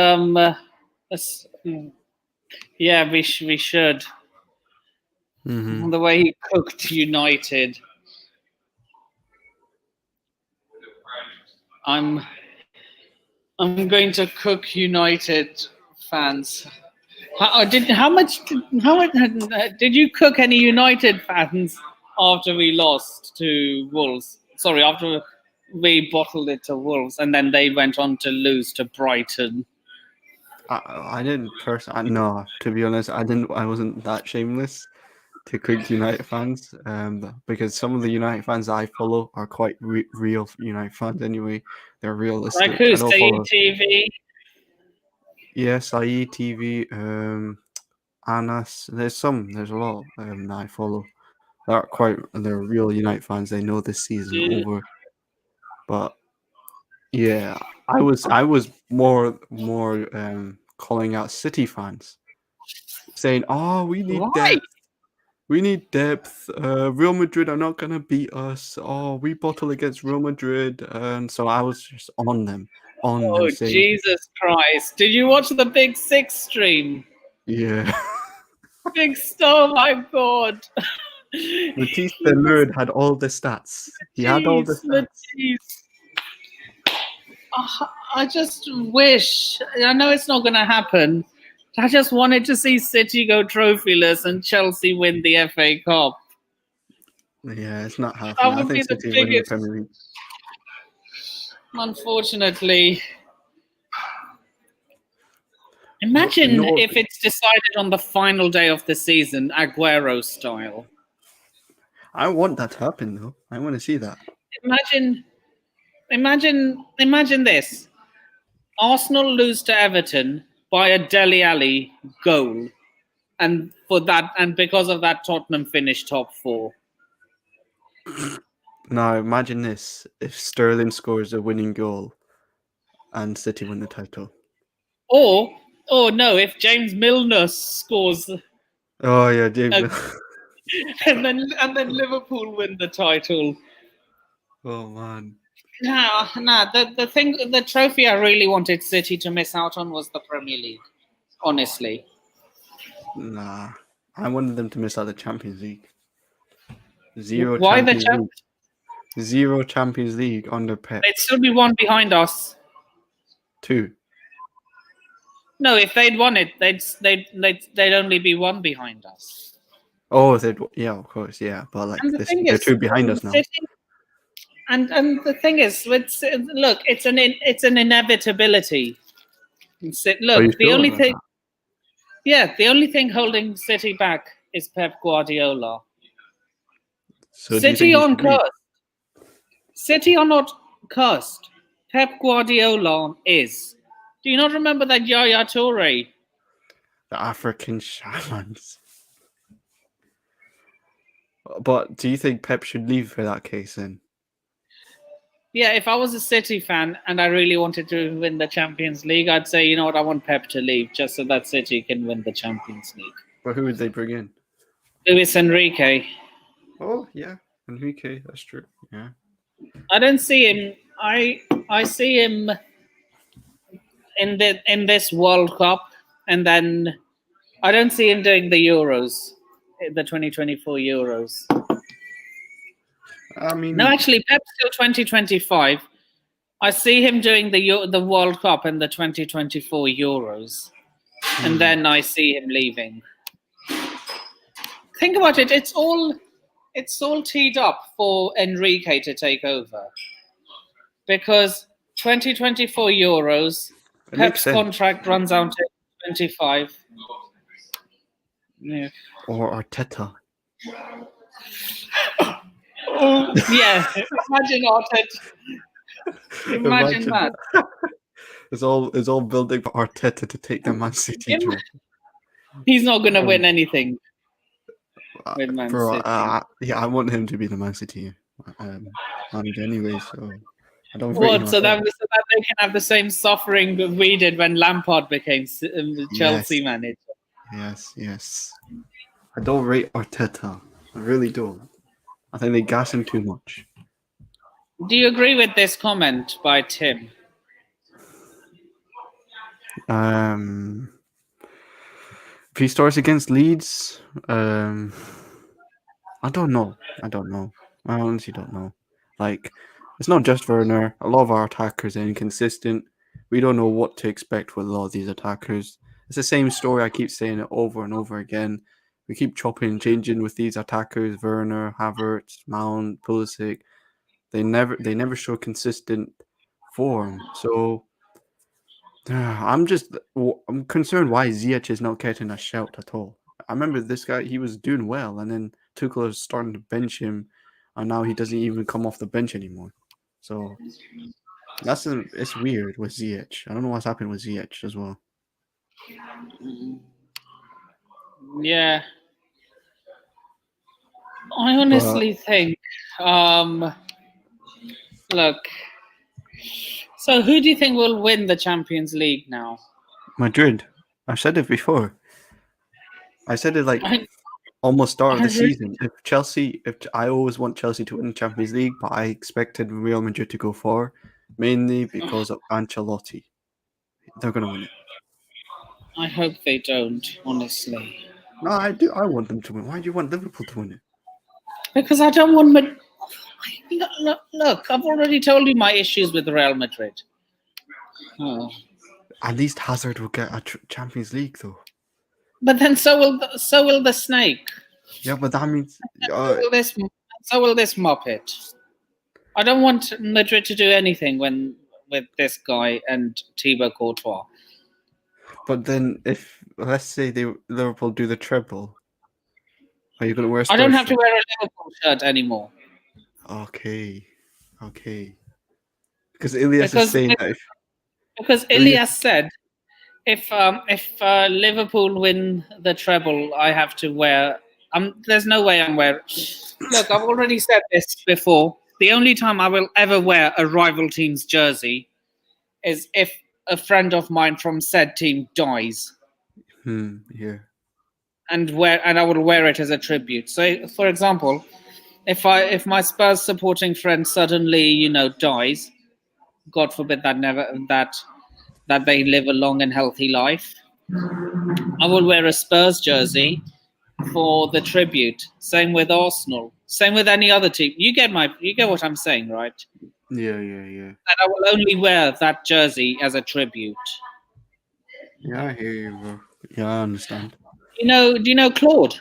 Yeah, we should. Mm-hmm. The way he cooked United. I'm going to cook United fans. How much did you cook any United fans after we lost to Wolves? Sorry, after we bottled it to Wolves, and then they went on to lose to Brighton. I didn't personally. No, to be honest, I didn't. I wasn't that shameless to cook United fans. Because some of the United fans that I follow are quite real United fans. Anyway, they're realistic. Like who? I don't follow. TV. Yes, IE TV. Anas. There's a lot that I follow. They're real United fans. They know this season over. But yeah, I was more calling out City fans, saying, "Oh, we need depth. We need depth. Real Madrid are not gonna beat us. Oh, we bottle against Real Madrid." And so I was just on them saying, Jesus Christ! Did you watch the Big Six stream? Yeah. Oh my God! Matisse Bernard had all the stats. He had all the stats. Matisse. I just wish. I know it's not going to happen. I just wanted to see City go trophyless and Chelsea win the FA Cup. Yeah, it's not happening. I think City win the Premier League. Unfortunately. Imagine if it's decided on the final day of the season, Aguero style. I want that to happen, though. I want to see that. Imagine this. Arsenal lose to Everton by a Dele Alli goal. And because of that, Tottenham finish top 4. Now, imagine this. If Sterling scores a winning goal and City win the title. Or no, if James Milner scores. Oh, yeah, James. and then Liverpool win the title. Oh, man. The trophy I really wanted City to miss out on was the Premier League. Honestly. Nah. I wanted them to miss out the Champions League. Why the Champions League? 0 Champions League under Pep. They'd still be one behind us. 2. No, if they'd won it, they'd only be one behind us. Oh, yeah, of course, yeah. But like they're 2 behind us now. And the thing is, look, it's an inevitability. Look, the only thing holding City back is Pep Guardiola. So City aren't cursed. City are not cursed. Pep Guardiola is. Do you not remember that Yaya Toure? The African shamans. But do you think Pep should leave for that case then? Yeah, if I was a City fan and I really wanted to win the Champions League, I'd say, you know what, I want Pep to leave just so that City can win the Champions League. But who would they bring in? Luis Enrique. Oh, yeah. Enrique, that's true. Yeah. I don't see him. I see him in this World Cup, and then I don't see him doing the Euros, the 2024 Euros. I mean, no, actually, Pep's till 2025. I see him doing the World Cup and the 2024 Euros, and then I see him leaving. Think about it. It's it's all teed up for Enrique to take over because 2024 Euros, It makes Pep's sense. contract runs out in 25. Yeah. Or Arteta. Yeah, imagine Arteta. Imagine that. It's all building for Arteta to take the Man City job. He's not going to win anything with Man Bro, City. yeah, I want him to be the Man City manager anyway, so I don't rate him What? So at that, all. so that they can have the same suffering that we did when Lampard became Chelsea manager. Yes. I don't rate Arteta. I really don't. I think they gas him too much. Do you agree with this comment by Tim? If he starts against Leeds, I don't know. I honestly don't know. Like, it's not just Werner. A lot of our attackers are inconsistent. We don't know what to expect with a lot of these attackers. It's the same story. I keep saying it over and over again. We keep chopping and changing with these attackers: Werner, Havertz, Mount, Pulisic. They never show consistent form. So I'm concerned why Ziyech is not getting a shout at all. I remember this guy; he was doing well, and then Tuchel is starting to bench him, and now he doesn't even come off the bench anymore. So it's weird with Ziyech. I don't know what's happened with Ziyech as well. Yeah. I honestly think, look, so who do you think will win the Champions League now? Madrid. I've said it before. I said it like I- almost start of I the really- season. If I always want Chelsea to win the Champions League, but I expected Real Madrid to go far, mainly because of Ancelotti. They're gonna win it. I hope they don't, honestly. No, I do. I want them to win. Why do you want Liverpool to win it? Because I don't want Look, I've already told you my issues with Real Madrid. Oh. At least Hazard will get a Champions League, though. But then so will the snake. Yeah, but that means So will this Muppet. I don't want Madrid to do anything with this guy and Thibaut Courtois. But then, if let's say Liverpool do the treble, are you gonna wear? I don't have to wear a Liverpool shirt anymore. Okay. Because Ilias is saying that. Because Ilias said, if Liverpool win the treble, I have to wear. There's no way I'm wearing. Look, I've already said this before. The only time I will ever wear a rival team's jersey is if a friend of mine from said team dies. Yeah. And I will wear it as a tribute. So, for example, if my Spurs supporting friend suddenly, dies, God forbid that they live a long and healthy life, I will wear a Spurs jersey for the tribute. Same with Arsenal. Same with any other team. You get what I'm saying, right? Yeah. And I will only wear that jersey as a tribute. Yeah, I hear you, bro. Yeah, I understand. Do you know Claude?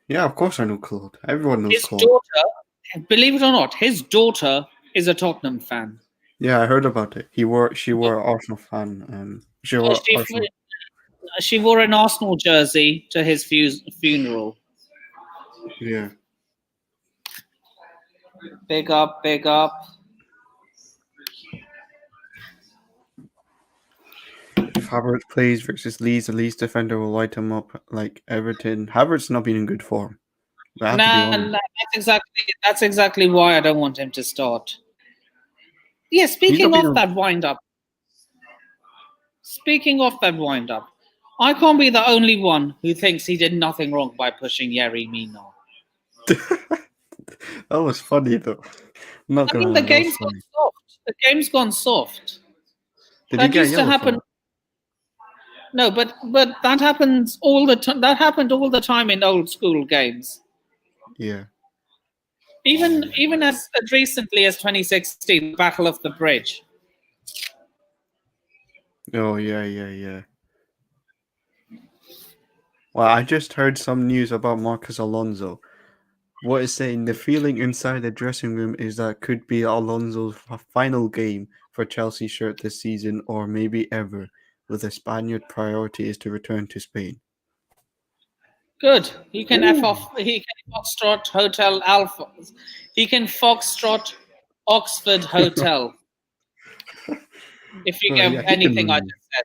Yeah, of course I know Claude. Everyone knows His Claude. daughter, believe it or not, his daughter is a Tottenham fan. Yeah, I heard about it. She wore an Arsenal fan. She wore an Arsenal jersey to his funeral. Yeah. Big up. If Havertz plays versus Leeds, the Leeds defender will light him up like Everton. Havertz not been in good form. That's exactly why I don't want him to start. Yeah, speaking of that wind up, I can't be the only one who thinks he did nothing wrong by pushing Yerry Mina. That was funny though. The game's gone soft. The game's gone soft. Did he get yellow happen? No, but that happens all the time. That happened all the time in old school games. Yeah. Even as recently as 2016, Battle of the Bridge. Oh yeah. Well, I just heard some news about Marcus Alonso. what is saying the feeling inside the dressing room is that could be Alonso's final game for Chelsea shirt this season, or maybe ever, with the Spaniard priority is to return to Spain. Good. He can F Ooh. off. He can Foxtrot Hotel Alpha. He can Foxtrot Oxford Hotel. If you Bro, get yeah, he anything I can. just said.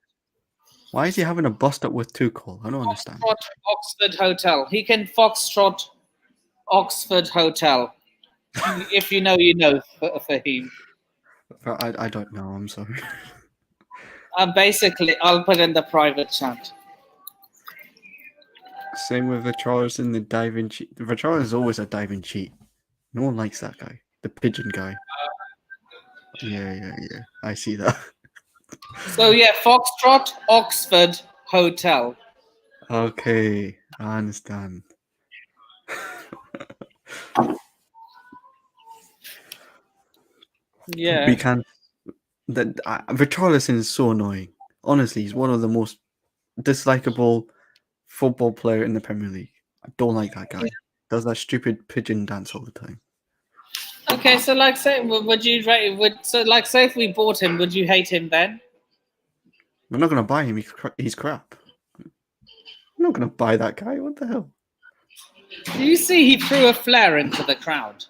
Why is he having a bust up with Tuchel? I don't understand. Foxtrot Oxford Hotel. He can Foxtrot Oxford Hotel. If you know, you know for him. I don't know. I'm sorry. Basically, I'll put in the private chat. Same with Richarlison, the diving cheat. Richarlison is always a diving cheat. No one likes that guy. The pigeon guy. Yeah. I see that. So yeah, Foxtrot Oxford Hotel. Okay, I understand. Yeah. We can't. Richarlison is so annoying. Honestly, he's one of the most dislikable football player in the Premier League. I don't like that guy. Does that stupid pigeon dance all the time. Okay, so like say, would you rate? Say if we bought him, would you hate him then? We're not gonna buy him. He's crap. I'm not gonna buy that guy. What the hell? Do you see he threw a flare into the crowd?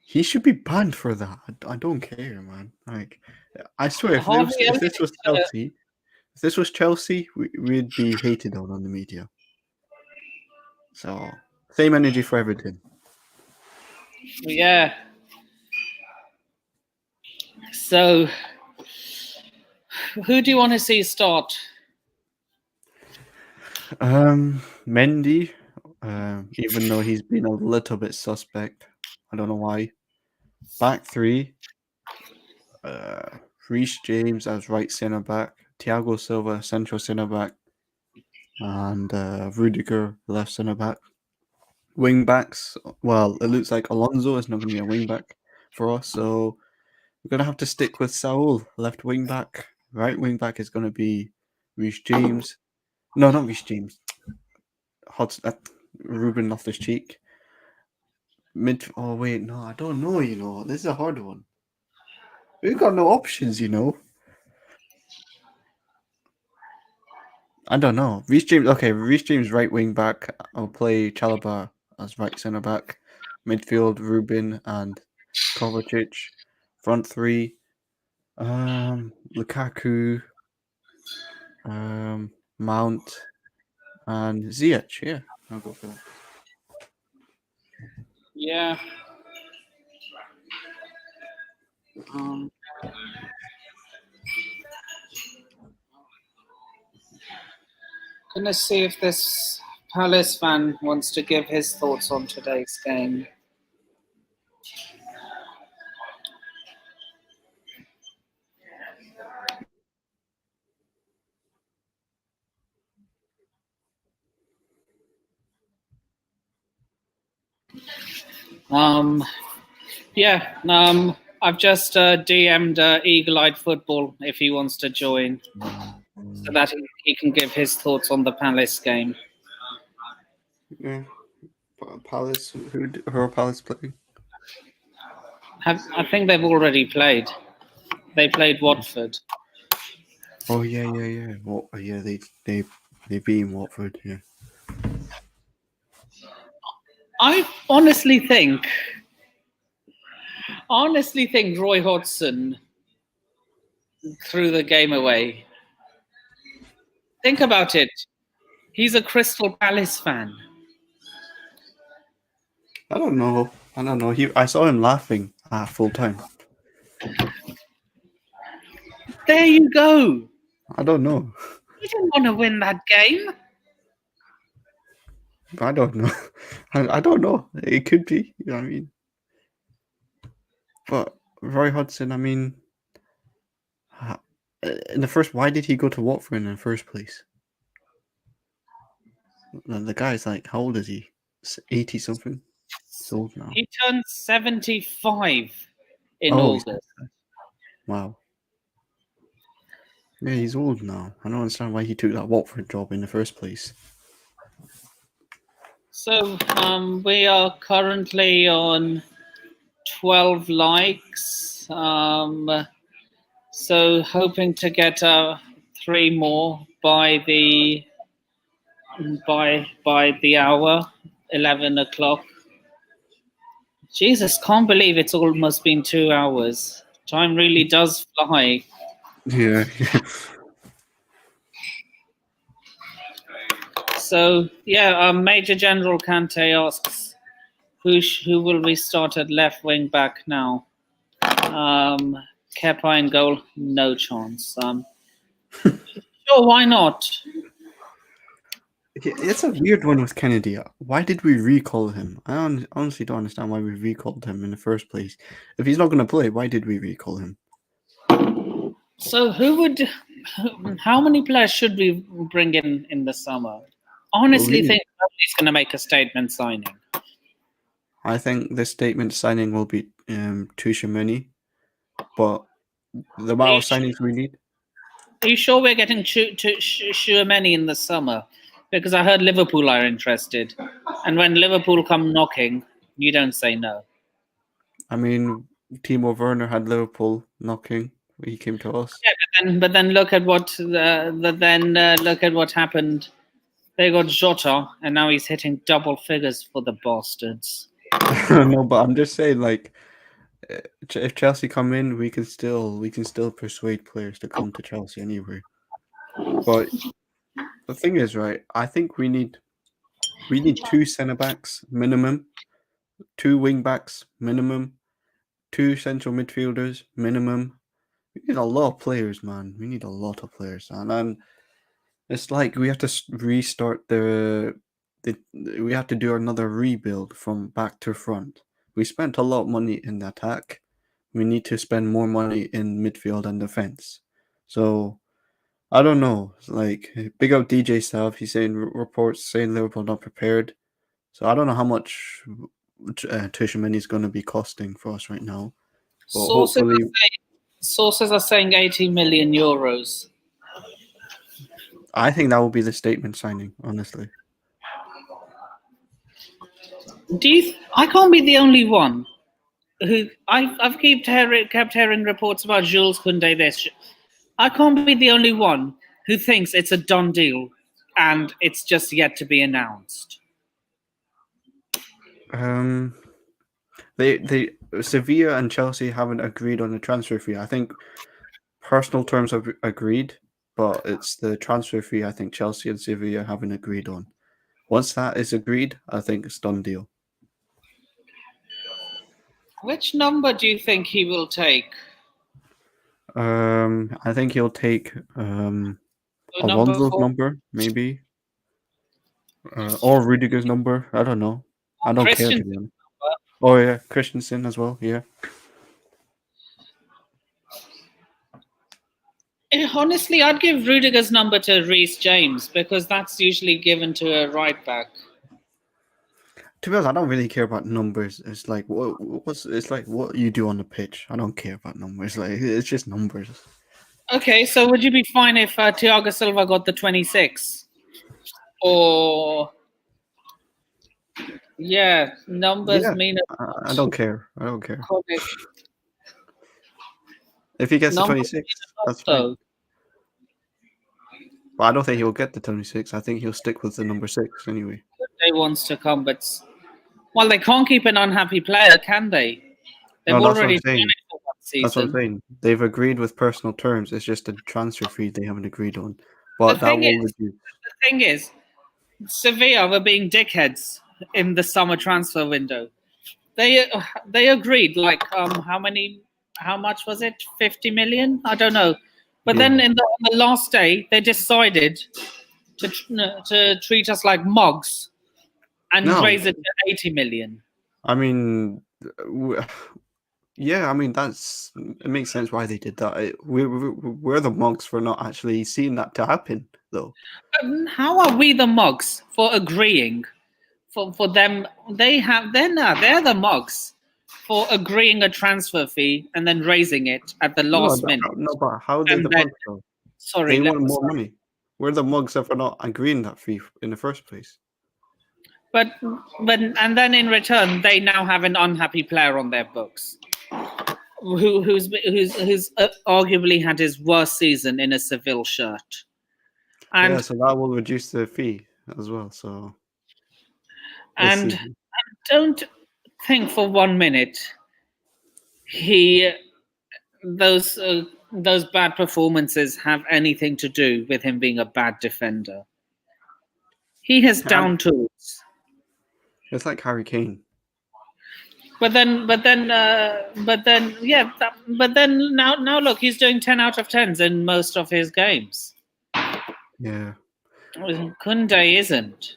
He should be banned for that. I don't care, man. Like, I swear, if this was Chelsea, we'd be hated on the media. So, same energy for Everton. Yeah. So, who do you want to see start? Mendy, even though he's been a little bit suspect. I don't know why. Back three. Reece James as right centre back. Tiago Silva central centre back. And Rudiger left centre back. Wing backs. Well, it looks like Alonso is not going to be a wing back for us, so we're going to have to stick with Saul, left wing back. Right wing back is going to be Reece James. No, not Reece James. Ruben Loftus-Cheek. Oh wait, no, I don't know. This is a hard one. We've got no options. I don't know. Reece James. Okay, Reece James right wing back. I'll play Chalobah as right centre back. Midfield Ruben and Kovacic. Front three. Lukaku. Mount and Ziyech. Yeah, I'll go for that. Yeah. Gonna see if this Palace fan wants to give his thoughts on today's game. I've just DM'd Eagle-Eyed Football if he wants to join, so that he can give his thoughts on the Palace game. Yeah, Palace. Who are Palace playing? I think they've already played. They played Watford. Oh yeah. Well, yeah, they beat Watford. Yeah. I honestly think Roy Hodgson threw the game away. Think about it. He's a Crystal Palace fan. I don't know. I saw him laughing at full time. There you go. I don't know. He didn't want to win that game. I don't know. I don't know. It could be. You know what I mean? But Roy Hodgson, I mean, why did he go to Watford in the first place? The guy's like, how old is he? 80 something. He's old now. He turned 75 in August. Wow. Yeah, he's old now. I don't understand why he took that Watford job in the first place. So we are currently on 12 likes. So hoping to get 3 more by the hour, 11 o'clock. Jesus, can't believe it's almost been 2 hours. Time really does fly. Yeah. So yeah, Major General Kante asks, who will we start at left wing back now? Kepa in goal, no chance. Sure, why not? It's a weird one with Kennedy. Why did we recall him? I honestly don't understand why we recalled him in the first place. If he's not going to play, why did we recall him? So how many players should we bring in the summer? Honestly, Well, think nobody's going to make a statement signing. I think the statement signing will be Tuchemeni, but the amount of signings we need. Are you sure we're getting Tchouaméni in the summer? Because I heard Liverpool are interested, and when Liverpool come knocking, you don't say no. I mean, Timo Werner had Liverpool knocking. He came to us. Yeah, but then look at what look at what happened. They got Jota, and now he's hitting double figures for the bastards. No, but I'm just saying, like, if Chelsea come in, we can still persuade players to come to Chelsea anyway. But the thing is, right? I think we need 2 centre backs minimum, 2 wing backs minimum, 2 central midfielders minimum. We need a lot of players, man. We need a lot of players, and it's like we have to restart we have to do another rebuild from back to front. We spent a lot of money in the attack. We need to spend more money in midfield and defense. So I don't know. It's like, big up DJ stuff. He's saying reports saying Liverpool not prepared. So I don't know how much Tchouaméni is going to be costing for us right now. But Sources are saying 80 million euros. I think that will be the statement signing, honestly. I can't be the only one who I've kept hearing reports about Jules Koundé this. I can't be the only one who thinks it's a done deal and it's just yet to be announced. They Sevilla and Chelsea haven't agreed on the transfer fee. I think personal terms have agreed, but it's the transfer fee I think Chelsea and Sevilla haven't agreed on. Once that is agreed, I think it's done deal. Which number do you think he will take? I think he'll take Alonso's number, maybe. Or Rudiger's number. I don't know. I don't care, to be honest. Oh yeah, Christensen as well, yeah. Honestly, I'd give Rudiger's number to Reece James because that's usually given to a right back. To be honest, I don't really care about numbers. It's like it's like what you do on the pitch. I don't care about numbers. Like, it's just numbers. Okay, so would you be fine if Tiago Silva got the 26? Or yeah, numbers mean. I don't care. I don't care. If he gets the 26, that's fine. But I don't think he'll get the 26. I think he'll stick with the number 6 anyway. They wants to come, but well, they can't keep an unhappy player, can they? They've already done it for 1 season. That's what I'm saying. They've agreed with personal terms. It's just a transfer fee they haven't agreed on. But that will reduce. The thing is, Sevilla were being dickheads in the summer transfer window. They agreed, like, how much was it? 50 million? I don't know. But then on the last day, they decided to treat us like mugs and raise it to 80 million. I mean, yeah, I mean, it makes sense why they did that. We're the mugs for not actually seeing that to happen, though. How are we the mugs for agreeing? For them, they're the mugs for agreeing a transfer fee and then raising it at the last minute. No, but how are they the mugs, though? They want more money. We're the mugs for not agreeing that fee in the first place. But and then in return, they now have an unhappy player on their books, who's arguably had his worst season in a Seville shirt. And Yeah, so that will reduce the fee as well. So we'll and see. don't think for 1 minute those bad performances have anything to do with him being a bad defender. He has down tools. It's like Harry Kane. But then, now look, he's doing 10 out of 10s in most of his games. Yeah. Kunde isn't.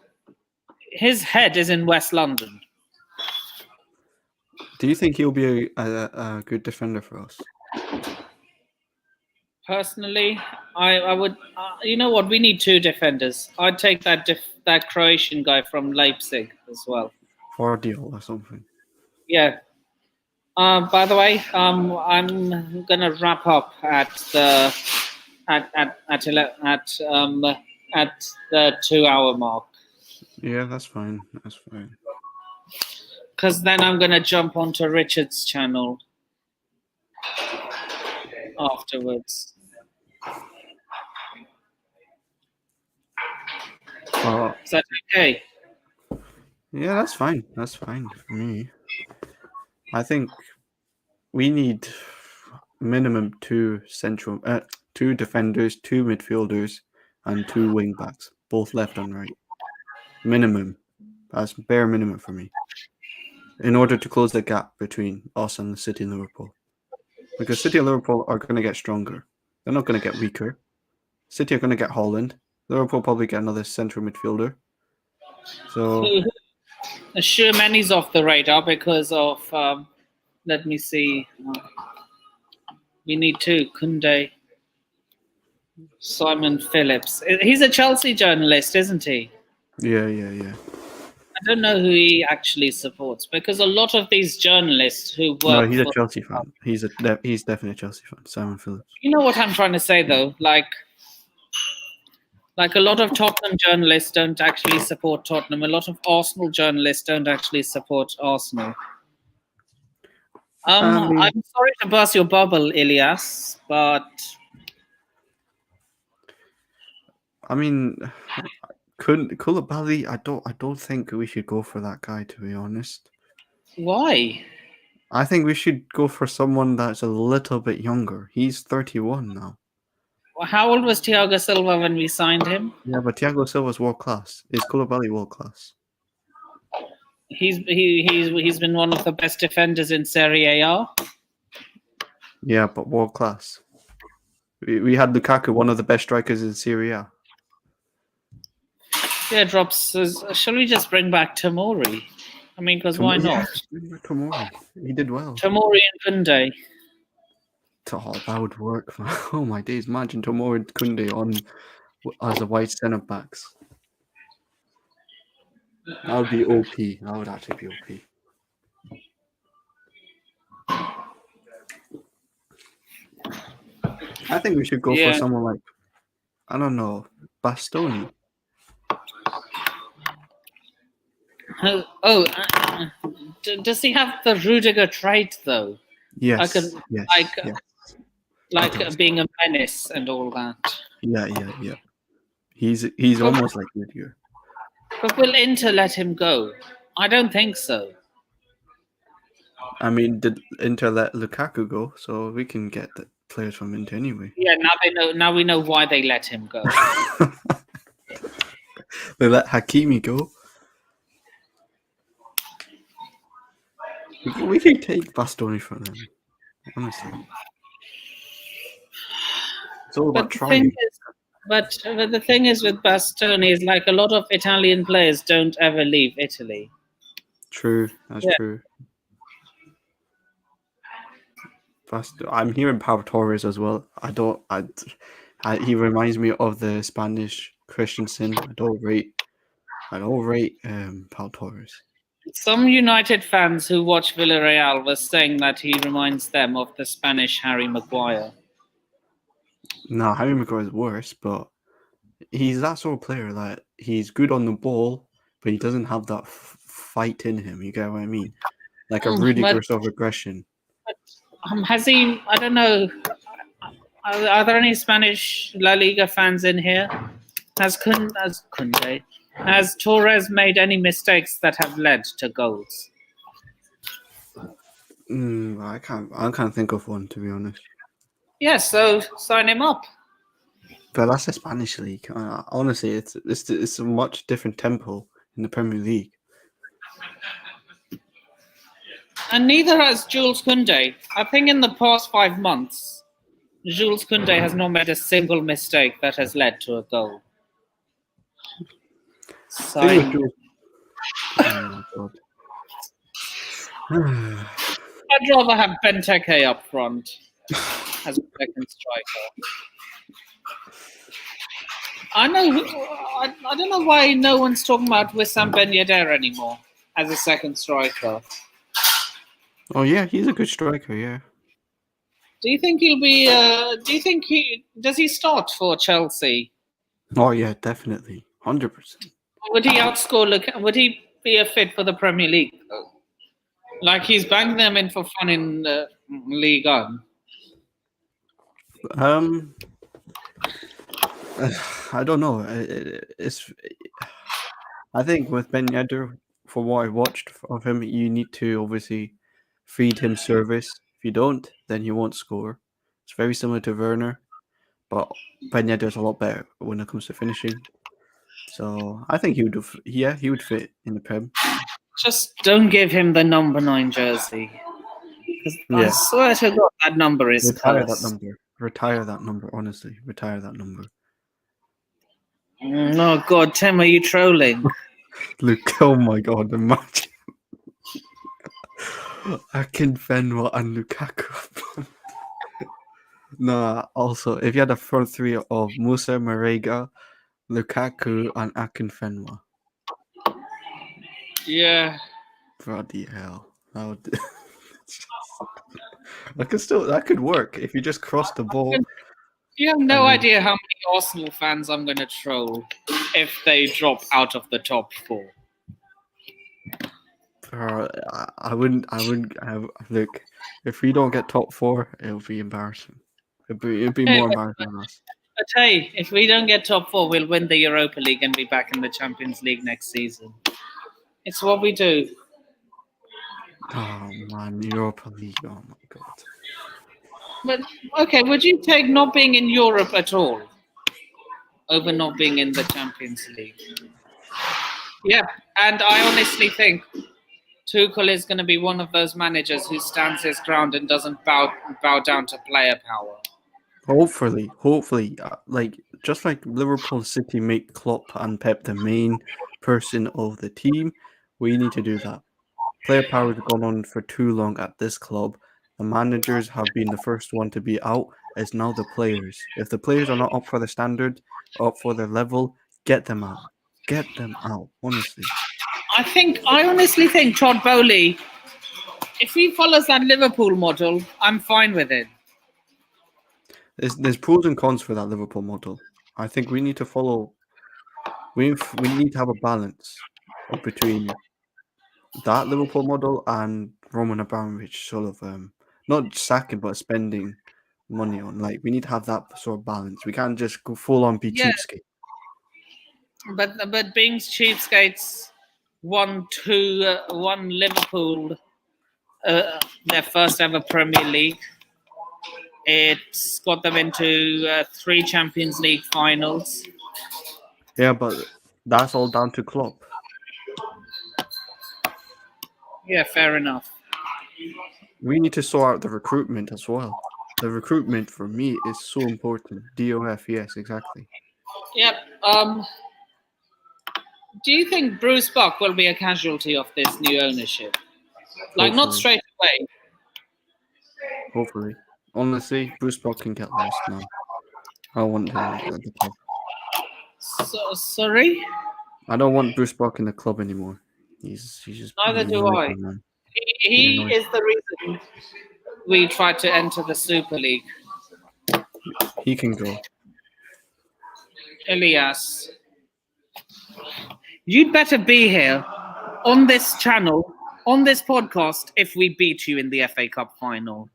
His head is in West London. Do you think he'll be a good defender for us? Personally, I would. You know what? We need two defenders. I'd take that Croatian guy from Leipzig as well. For a deal or something. Yeah. By the way, I'm gonna wrap up at the 2 hour mark. Yeah, that's fine. That's fine. Because then I'm gonna jump onto Richard's channel afterwards. Is that okay? Yeah, that's fine. That's fine for me. I think we need minimum two defenders, two midfielders, and two wing backs, both left and right. Minimum. That's bare minimum for me. In order to close the gap between us and the City and Liverpool. Because City and Liverpool are going to get stronger. They're not going to get weaker. City are going to get Holland. Liverpool probably get another central midfielder. So Shermani's off the radar because of let me see. We need two. Kunde, Simon Phillips. He's a Chelsea journalist, isn't he? yeah. I don't know who he actually supports because a lot of these journalists who work. No, he's a Chelsea fan. He's definitely a Chelsea fan. Simon Phillips. You know what I'm trying to say though, like a lot of Tottenham journalists don't actually support Tottenham. A lot of Arsenal journalists don't actually support Arsenal. I'm sorry to burst your bubble, Ilias, but I mean, Koulibaly, I don't think we should go for that guy, to be honest. why? I think we should go for someone that's a little bit younger. He's 31 now. How old was Tiago Silva when we signed him? Yeah, but Tiago Silva's world class. Is Koulibaly world class? He's been one of the best defenders in Serie A. Yeah, but world class. We had Lukaku, one of the best strikers in Serie A. Yeah, Drops says, shall we just bring back Tomori? I mean, because why not? Tomori. He did well. Tomori and Kunde. Oh, that would work. Oh my days! Imagine Tomori and Kunde on as a white centre backs. That would be OP. That would actually be OP. I think we should go for someone like, I don't know, Bastoni. Does he have the Rudiger trait though? Yes. Being a menace and all that. Yeah. He's almost like Rudiger. But will Inter let him go? I don't think so. I mean, did Inter let Lukaku go? So we can get the players from Inter anyway. Yeah, now they know. Now we know why they let him go. They let Hakimi go. We can take Bastoni from them, honestly. It's all about trying. But the thing is with Bastoni is like a lot of Italian players don't ever leave Italy. True, that's true. I'm hearing Pau Torres as well. He reminds me of the Spanish Christensen. I don't rate Pau Torres. Some United fans who watch Villarreal were saying that he reminds them of the Spanish Harry Maguire. No, Harry Maguire is worse, but he's that sort of player that he's good on the ball, but he doesn't have that fight in him. You get what I mean? Like a Mm, really but- aggressive aggression. Has he? I don't know. Are there any Spanish La Liga fans in here? Has Torres made any mistakes that have led to goals? I can't think of one, to be honest. Yes, so sign him up. But that's the Spanish league. Honestly, it's a much different tempo in the Premier League. And neither has Jules Koundé. I think in the past 5 months, Jules Koundé has not made a single mistake that has led to a goal. Thing with Sign. Jules- oh my god. I'd rather have Benteke up front as a second striker. I don't know why no one's talking about Wissam Ben Yedder anymore as a second striker. Oh yeah, he's a good striker. Yeah. Do you think he'll be? Does he start for Chelsea? Oh yeah, definitely, 100%. Would he outscore? Would he be a fit for the Premier League? Though? Like he's banging them in for fun in League One. I don't know. I think with Ben Yedder, for what I watched of him, you need to obviously feed him service. If you don't, then he won't score. It's very similar to Werner, but Ben Yedder's a lot better when it comes to finishing. So I think he would fit in the Prem. Just don't give him the number 9 jersey. I swear to God, that number is Retire cursed. that number. Retire that number. Honestly, retire that number. No, God, Tim, are you trolling? Look, oh my God, imagine Akinfenwa and Lukaku. Also, if you had a front three of Musa, Marega, Lukaku, and Akinfenwa. Yeah. Bloody hell. That would... that could work if you just cross the ball. You have no idea how many Arsenal fans I'm going to troll if they drop out of the top 4. I wouldn't have look. If we don't get top 4, it'll be embarrassing. It'd be more embarrassing than us. But hey, if we don't get top 4, we'll win the Europa League and be back in the Champions League next season. It's what we do. Oh man, Europa League. Oh my God. But okay, would you take not being in Europe at all over not being in the Champions League? Yeah, and I honestly think Tuchel is going to be one of those managers who stands his ground and doesn't bow down to player power. Hopefully, just like Liverpool City make Klopp and Pep the main person of the team, we need to do that. Player power has gone on for too long at this club. The managers have been the first one to be out. It's now the players. If the players are not up for the standard, up for their level, get them out. Get them out, honestly. I honestly think Todd Bowley, if he follows that Liverpool model, I'm fine with it. There's pros and cons for that Liverpool model. I think we need to follow. We need to have a balance between that Liverpool model and Roman Abramovich sort of not sacking but spending money on. Like we need to have that sort of balance. We can't just go full on be cheapskate. But being cheapskates won Liverpool their first ever Premier League. It's got them into 3 Champions League finals. Yeah, but that's all down to Klopp. Yeah, fair enough. We need to sort out the recruitment as well. The recruitment for me is so important. DOF, yes, exactly. Yep. Do you think Bruce Buck will be a casualty of this new ownership? Like, Hopefully. not straight away. Hopefully. Honestly, Bruce Buck can get lost now. I want him at the club. Sorry? I don't want Bruce Buck in the club anymore. He's just Neither do I. Man. He is the reason we tried to enter the Super League. He can go. Elias. You'd better be here on this channel, on this podcast, if we beat you in the FA Cup final.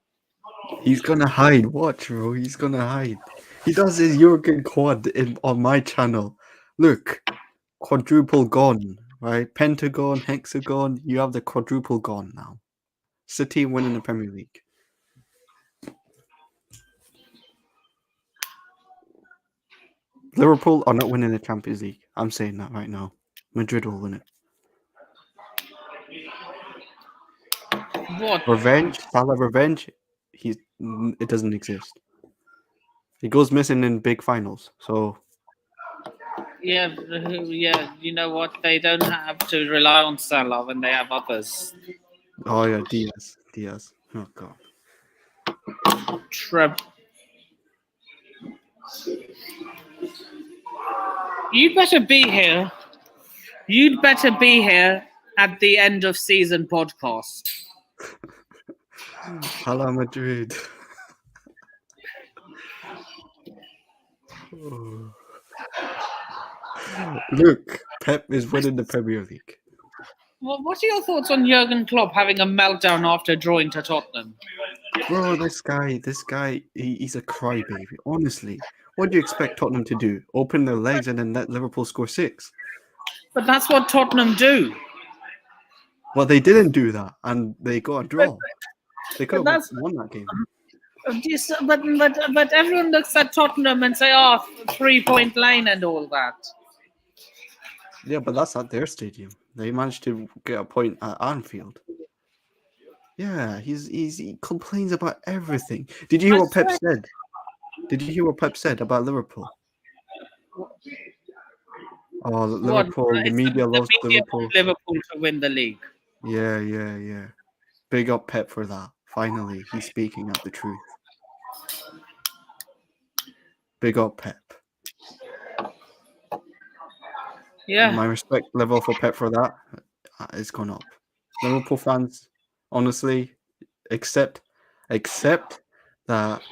He's gonna hide. Watch, bro. He's gonna hide. He does his Jurgen quad on my channel. Look, quadruple gone, right? Pentagon, hexagon. You have the quadruple gone now. City winning the Premier League. Liverpool are not winning the Champions League. I'm saying that right now. Madrid will win it. What? Revenge, Salah revenge. It doesn't exist. He goes missing in big finals. So Yeah, you know what? They don't have to rely on Salah when they have others. oh yeah, Diaz. Oh god. You'd better be here. You'd better be here at the end of season podcast. Hala Madrid. Oh. Look, Pep is winning the Premier League. Well, what are your thoughts on Jurgen Klopp having a meltdown after drawing to Tottenham? Bro, this guy, he's a crybaby. Honestly, what do you expect Tottenham to do? Open their legs and then let Liverpool score 6? But that's what Tottenham do. Well, they didn't do that, and they got a draw. They could have won that game. But everyone looks at Tottenham and say, "Oh, 3-point line and all that." Yeah, but that's at their stadium. They managed to get a point at Anfield. Yeah, he complains about everything. Did you hear what Pep said? Did you hear what Pep said about Liverpool? Oh, Liverpool. The media loves Liverpool. Liverpool to win the league. Yeah. Big up Pep for that. Finally, he's speaking out the truth. Big up Pep. Yeah. My respect level for Pep for that has gone up. Liverpool fans, honestly, accept that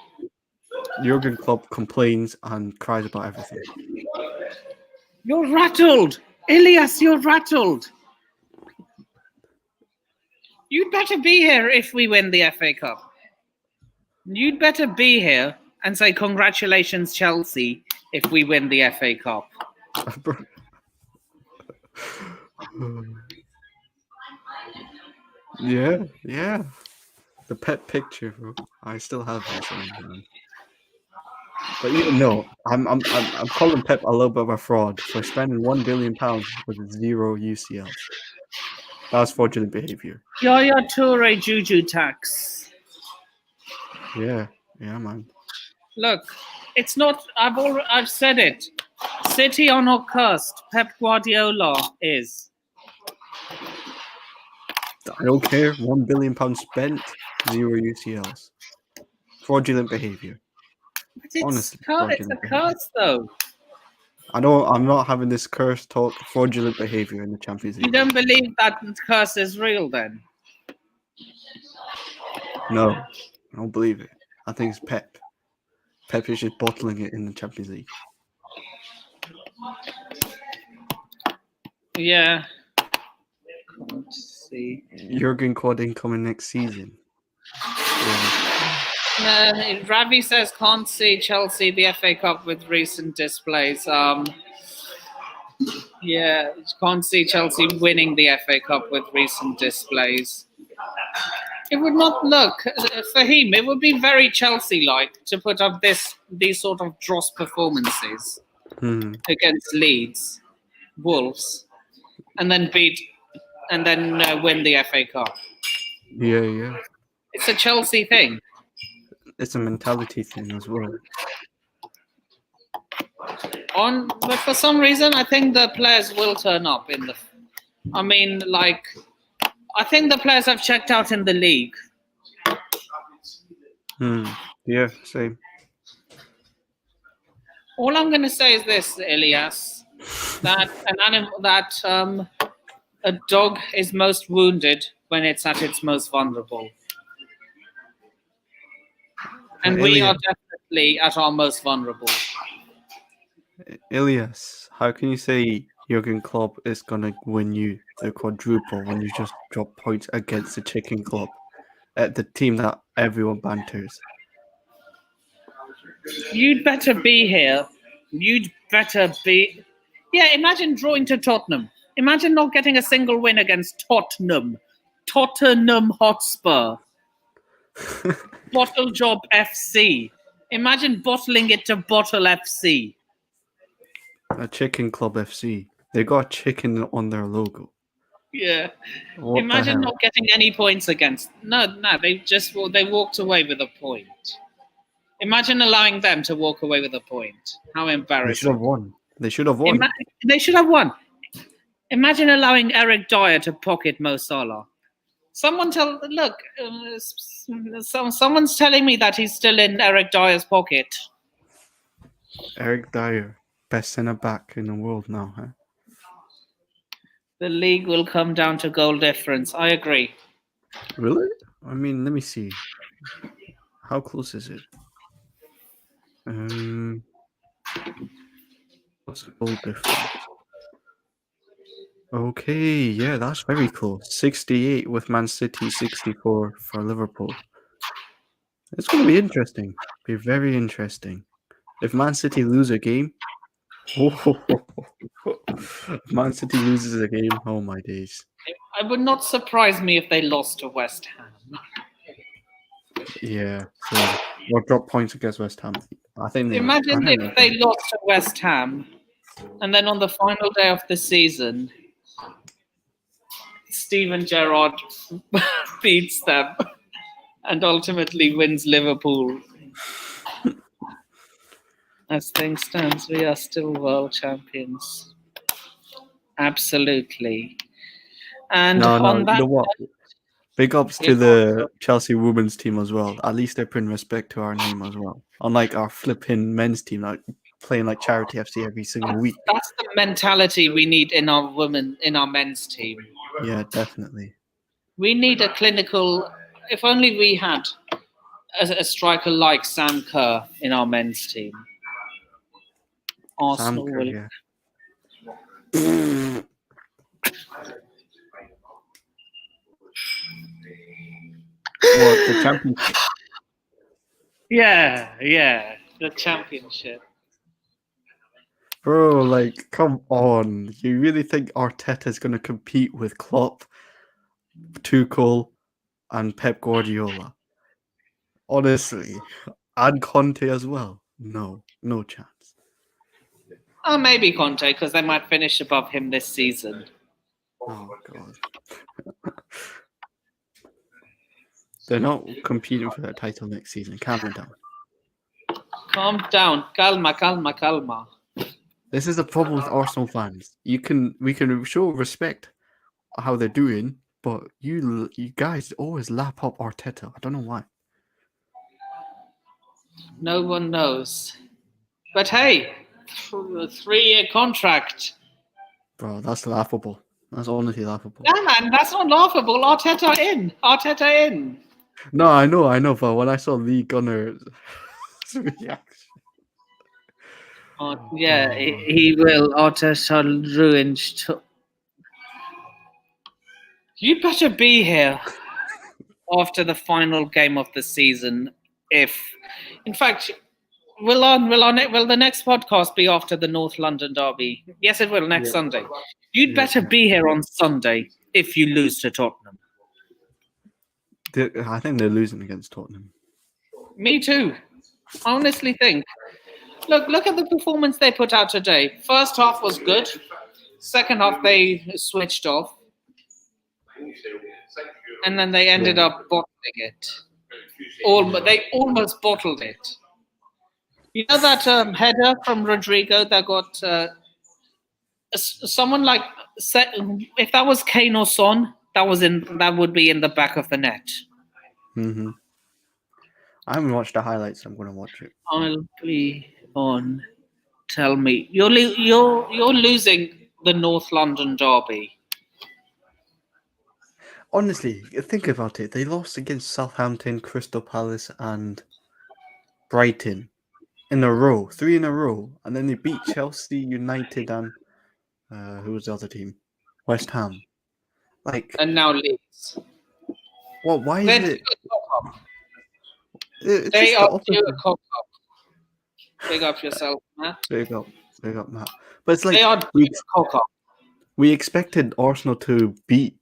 Jurgen Klopp complains and cries about everything. You're rattled. Ilias, you're rattled. You'd better be here if we win the FA Cup. You'd better be here and say congratulations, Chelsea, if we win the FA Cup. Yeah. The Pep picture, bro. I still have this on. But I'm calling Pep a little bit of a fraud for spending £1 billion with 0 UCLs. That was fraudulent behavior. Yaya Toure Juju tax. Yeah, man. Look, it's not. I've said it. City are not cursed. Pep Guardiola is. I don't care. £1 billion spent, 0 UCLs. Fraudulent behavior. But it's honestly, it's a curse, though. I'm not having this curse talk. Fraudulent behavior in the Champions League. You don't believe that curse is real, then? No, I don't believe it. I think it's Pep. Pep is just bottling it in the Champions League. Yeah. Let's see. Jurgen Quad incoming next season. Yeah. Ravi says can't see Chelsea the FA Cup with recent displays. Yeah, can't see Chelsea winning the FA Cup with recent displays. It would not look for him. It would be very Chelsea-like to put up these sort of dross performances against Leeds, Wolves, and then win the FA Cup. Yeah. It's a Chelsea thing. It's a mentality thing as well. But for some reason, I think the players will turn up in the. I think the players have checked out in the league. Yeah, same. All I'm going to say is this, Ilias, that a dog is most wounded when it's at its most vulnerable. And we are definitely at our most vulnerable. Ilias, how can you say Jurgen Klopp is gonna win you the quadruple when you just drop points against the Chicken Club, at the team that everyone banters. You'd better be here. You'd better be. Yeah, imagine drawing to Tottenham. Imagine not getting a single win against Tottenham. Tottenham Hotspur. Bottle Job FC. Imagine bottling it to Bottle FC. A Chicken Club FC. They got a chicken on their logo. Yeah. What Imagine the hell? not getting any points against. No, they walked away with a point. Imagine allowing them to walk away with a point. How They should embarrassing. have won. They should have won. They should have won. Imagine allowing Eric Dyer to pocket Mo Salah. Someone's telling me that he's still in Eric Dyer's pocket. Eric Dyer, best centre back in the world now, huh? The league will come down to goal difference. I agree. Really? I mean, let me see. How close is it? What's the goal difference? Okay, yeah, that's very close. 68 with Man City, 64 for Liverpool. It's going to be interesting. Be very interesting. If Man City lose a game, Man City loses a game. Oh my days! It would not surprise me if they lost to West Ham. Yeah, so or drop points against West Ham. I think. Imagine if they lost to West Ham, and then on the final day of the season, Steven Gerrard beats them and ultimately wins Liverpool. As things stand, we are still world champions. Absolutely. And No, on that, you know what? Big ups to the Chelsea women's team as well. At least they're putting respect to our name as well. Unlike our flipping men's team, like playing like charity FC every single week. That's the mentality we need in our men's team. Yeah, definitely. We need a clinical. If only we had a striker like Sam Kerr in our men's team. Arsenal Sam Kerr, will. yeah. What, the championship? Yeah, the championship. Bro, like, come on. You really think Arteta's going to compete with Klopp, Tuchel, and Pep Guardiola? Honestly. And Conte as well? No chance. Oh, maybe Conte, because they might finish above him this season. Oh, God. They're not competing for that title next season. Calm down. Calm down. Calma. This is the problem with Arsenal fans. We can show respect how they're doing, but you guys always lap up Arteta. I don't know why. No one knows. But hey, 3-year contract. Bro, that's laughable. That's honestly laughable. Yeah, man, that's not laughable. Arteta in. No, I know, but when I saw Lee Gunner's reaction. Yeah, he will. Arteta ruined. You better be here after the final game of the season. In fact, will the next podcast be after the North London derby? Yes, it will next Sunday. You'd better be here on Sunday if you lose to Tottenham. I think they're losing against Tottenham. Me too. I honestly think. Look at the performance they put out today. First half was good. Second half they switched off. And then they ended up bottling it. They almost bottled it. You know that header from Rodrigo that got someone like if that was Kane or Son, that would be in the back of the net. Mm-hmm. I haven't watched the highlights. I'm going to watch it. I'll be on. Tell me, you're losing the North London derby. Honestly, think about it. They lost against Southampton, Crystal Palace, and Brighton in a row, 3 in a row, and then they beat Chelsea, United, and who was the other team? West Ham. Like, And now Leeds. well, why They're is due it? a cock-up. It's They just the are due a opposite. cock-up. Big up yourself, Matt. Big up, Matt. But it's They like are due a cock-up. we expected Arsenal to beat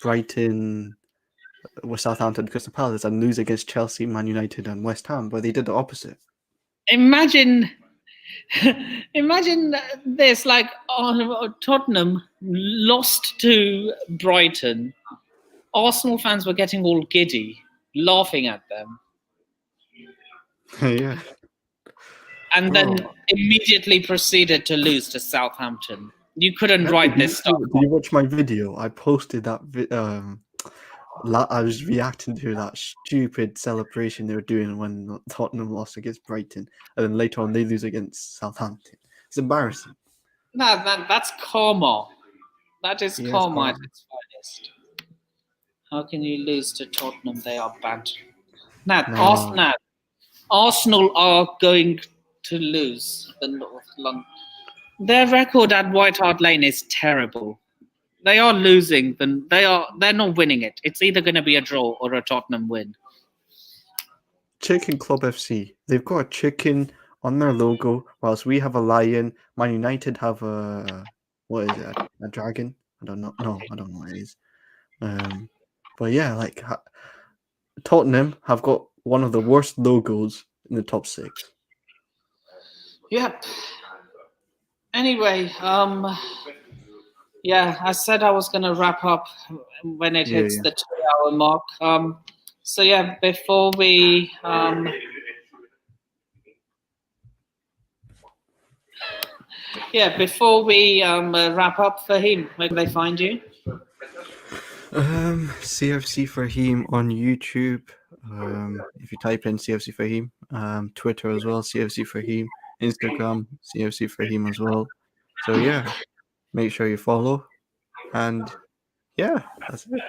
Brighton with Southampton, Crystal Palace, and lose against Chelsea, Man United, and West Ham, but they did the opposite. Imagine this, like Tottenham lost to Brighton. Arsenal fans were getting all giddy, laughing at them, Yeah. and then Bro. immediately proceeded to lose to Southampton. You couldn't write this stuff. Did you watch my video? I posted that. I was reacting to that stupid celebration they were doing when Tottenham lost against Brighton, and then later on they lose against Southampton. It's embarrassing. That's karma. That is Yes, karma at karma. its finest. How can you lose to Tottenham? They are bad. Arsenal are going to lose the North London. Their record at White Hart Lane is terrible. They are losing. They're not winning it. It's either going to be a draw or a Tottenham win. Chicken Club FC. They've got a chicken on their logo, whilst we have a lion. Man United have a a dragon? I don't know. No, I don't know what it is. But yeah, like Tottenham have got one of the worst logos in the top 6. Yep. Anyway, yeah, I said I was going to wrap up when it hits the 2-hour mark. So yeah, before we wrap up, Fahim, where can they find you? CFC Fahim on YouTube. If you type in CFC Fahim, Twitter as well, CFC Fahim, Instagram, CFC Fahim as well. So yeah, make sure you follow, and yeah, that's it.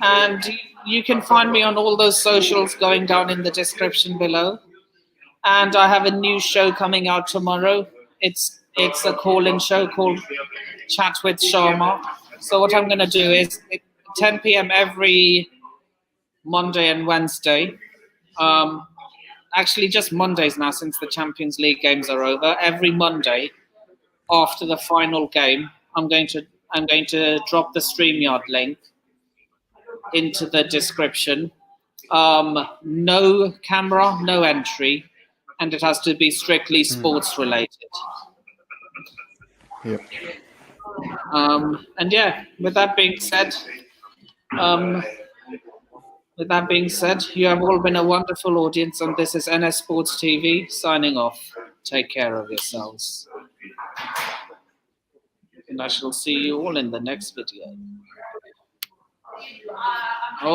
And you can find me on all those socials going down in the description below. And I have a new show coming out tomorrow. It's a call-in show called Chat with Sharma. So what I'm going to do is 10 p.m. every Monday and Wednesday. Actually, just Mondays now since the Champions League games are over. Every Monday after the final game, I'm going to drop the StreamYard link into the description. No camera, no entry, and it has to be strictly sports related. Yep. And yeah, with that being said, you have all been a wonderful audience, and this is NS Sports TV signing off. Take care of yourselves. And I shall see you all in the next video. Oh.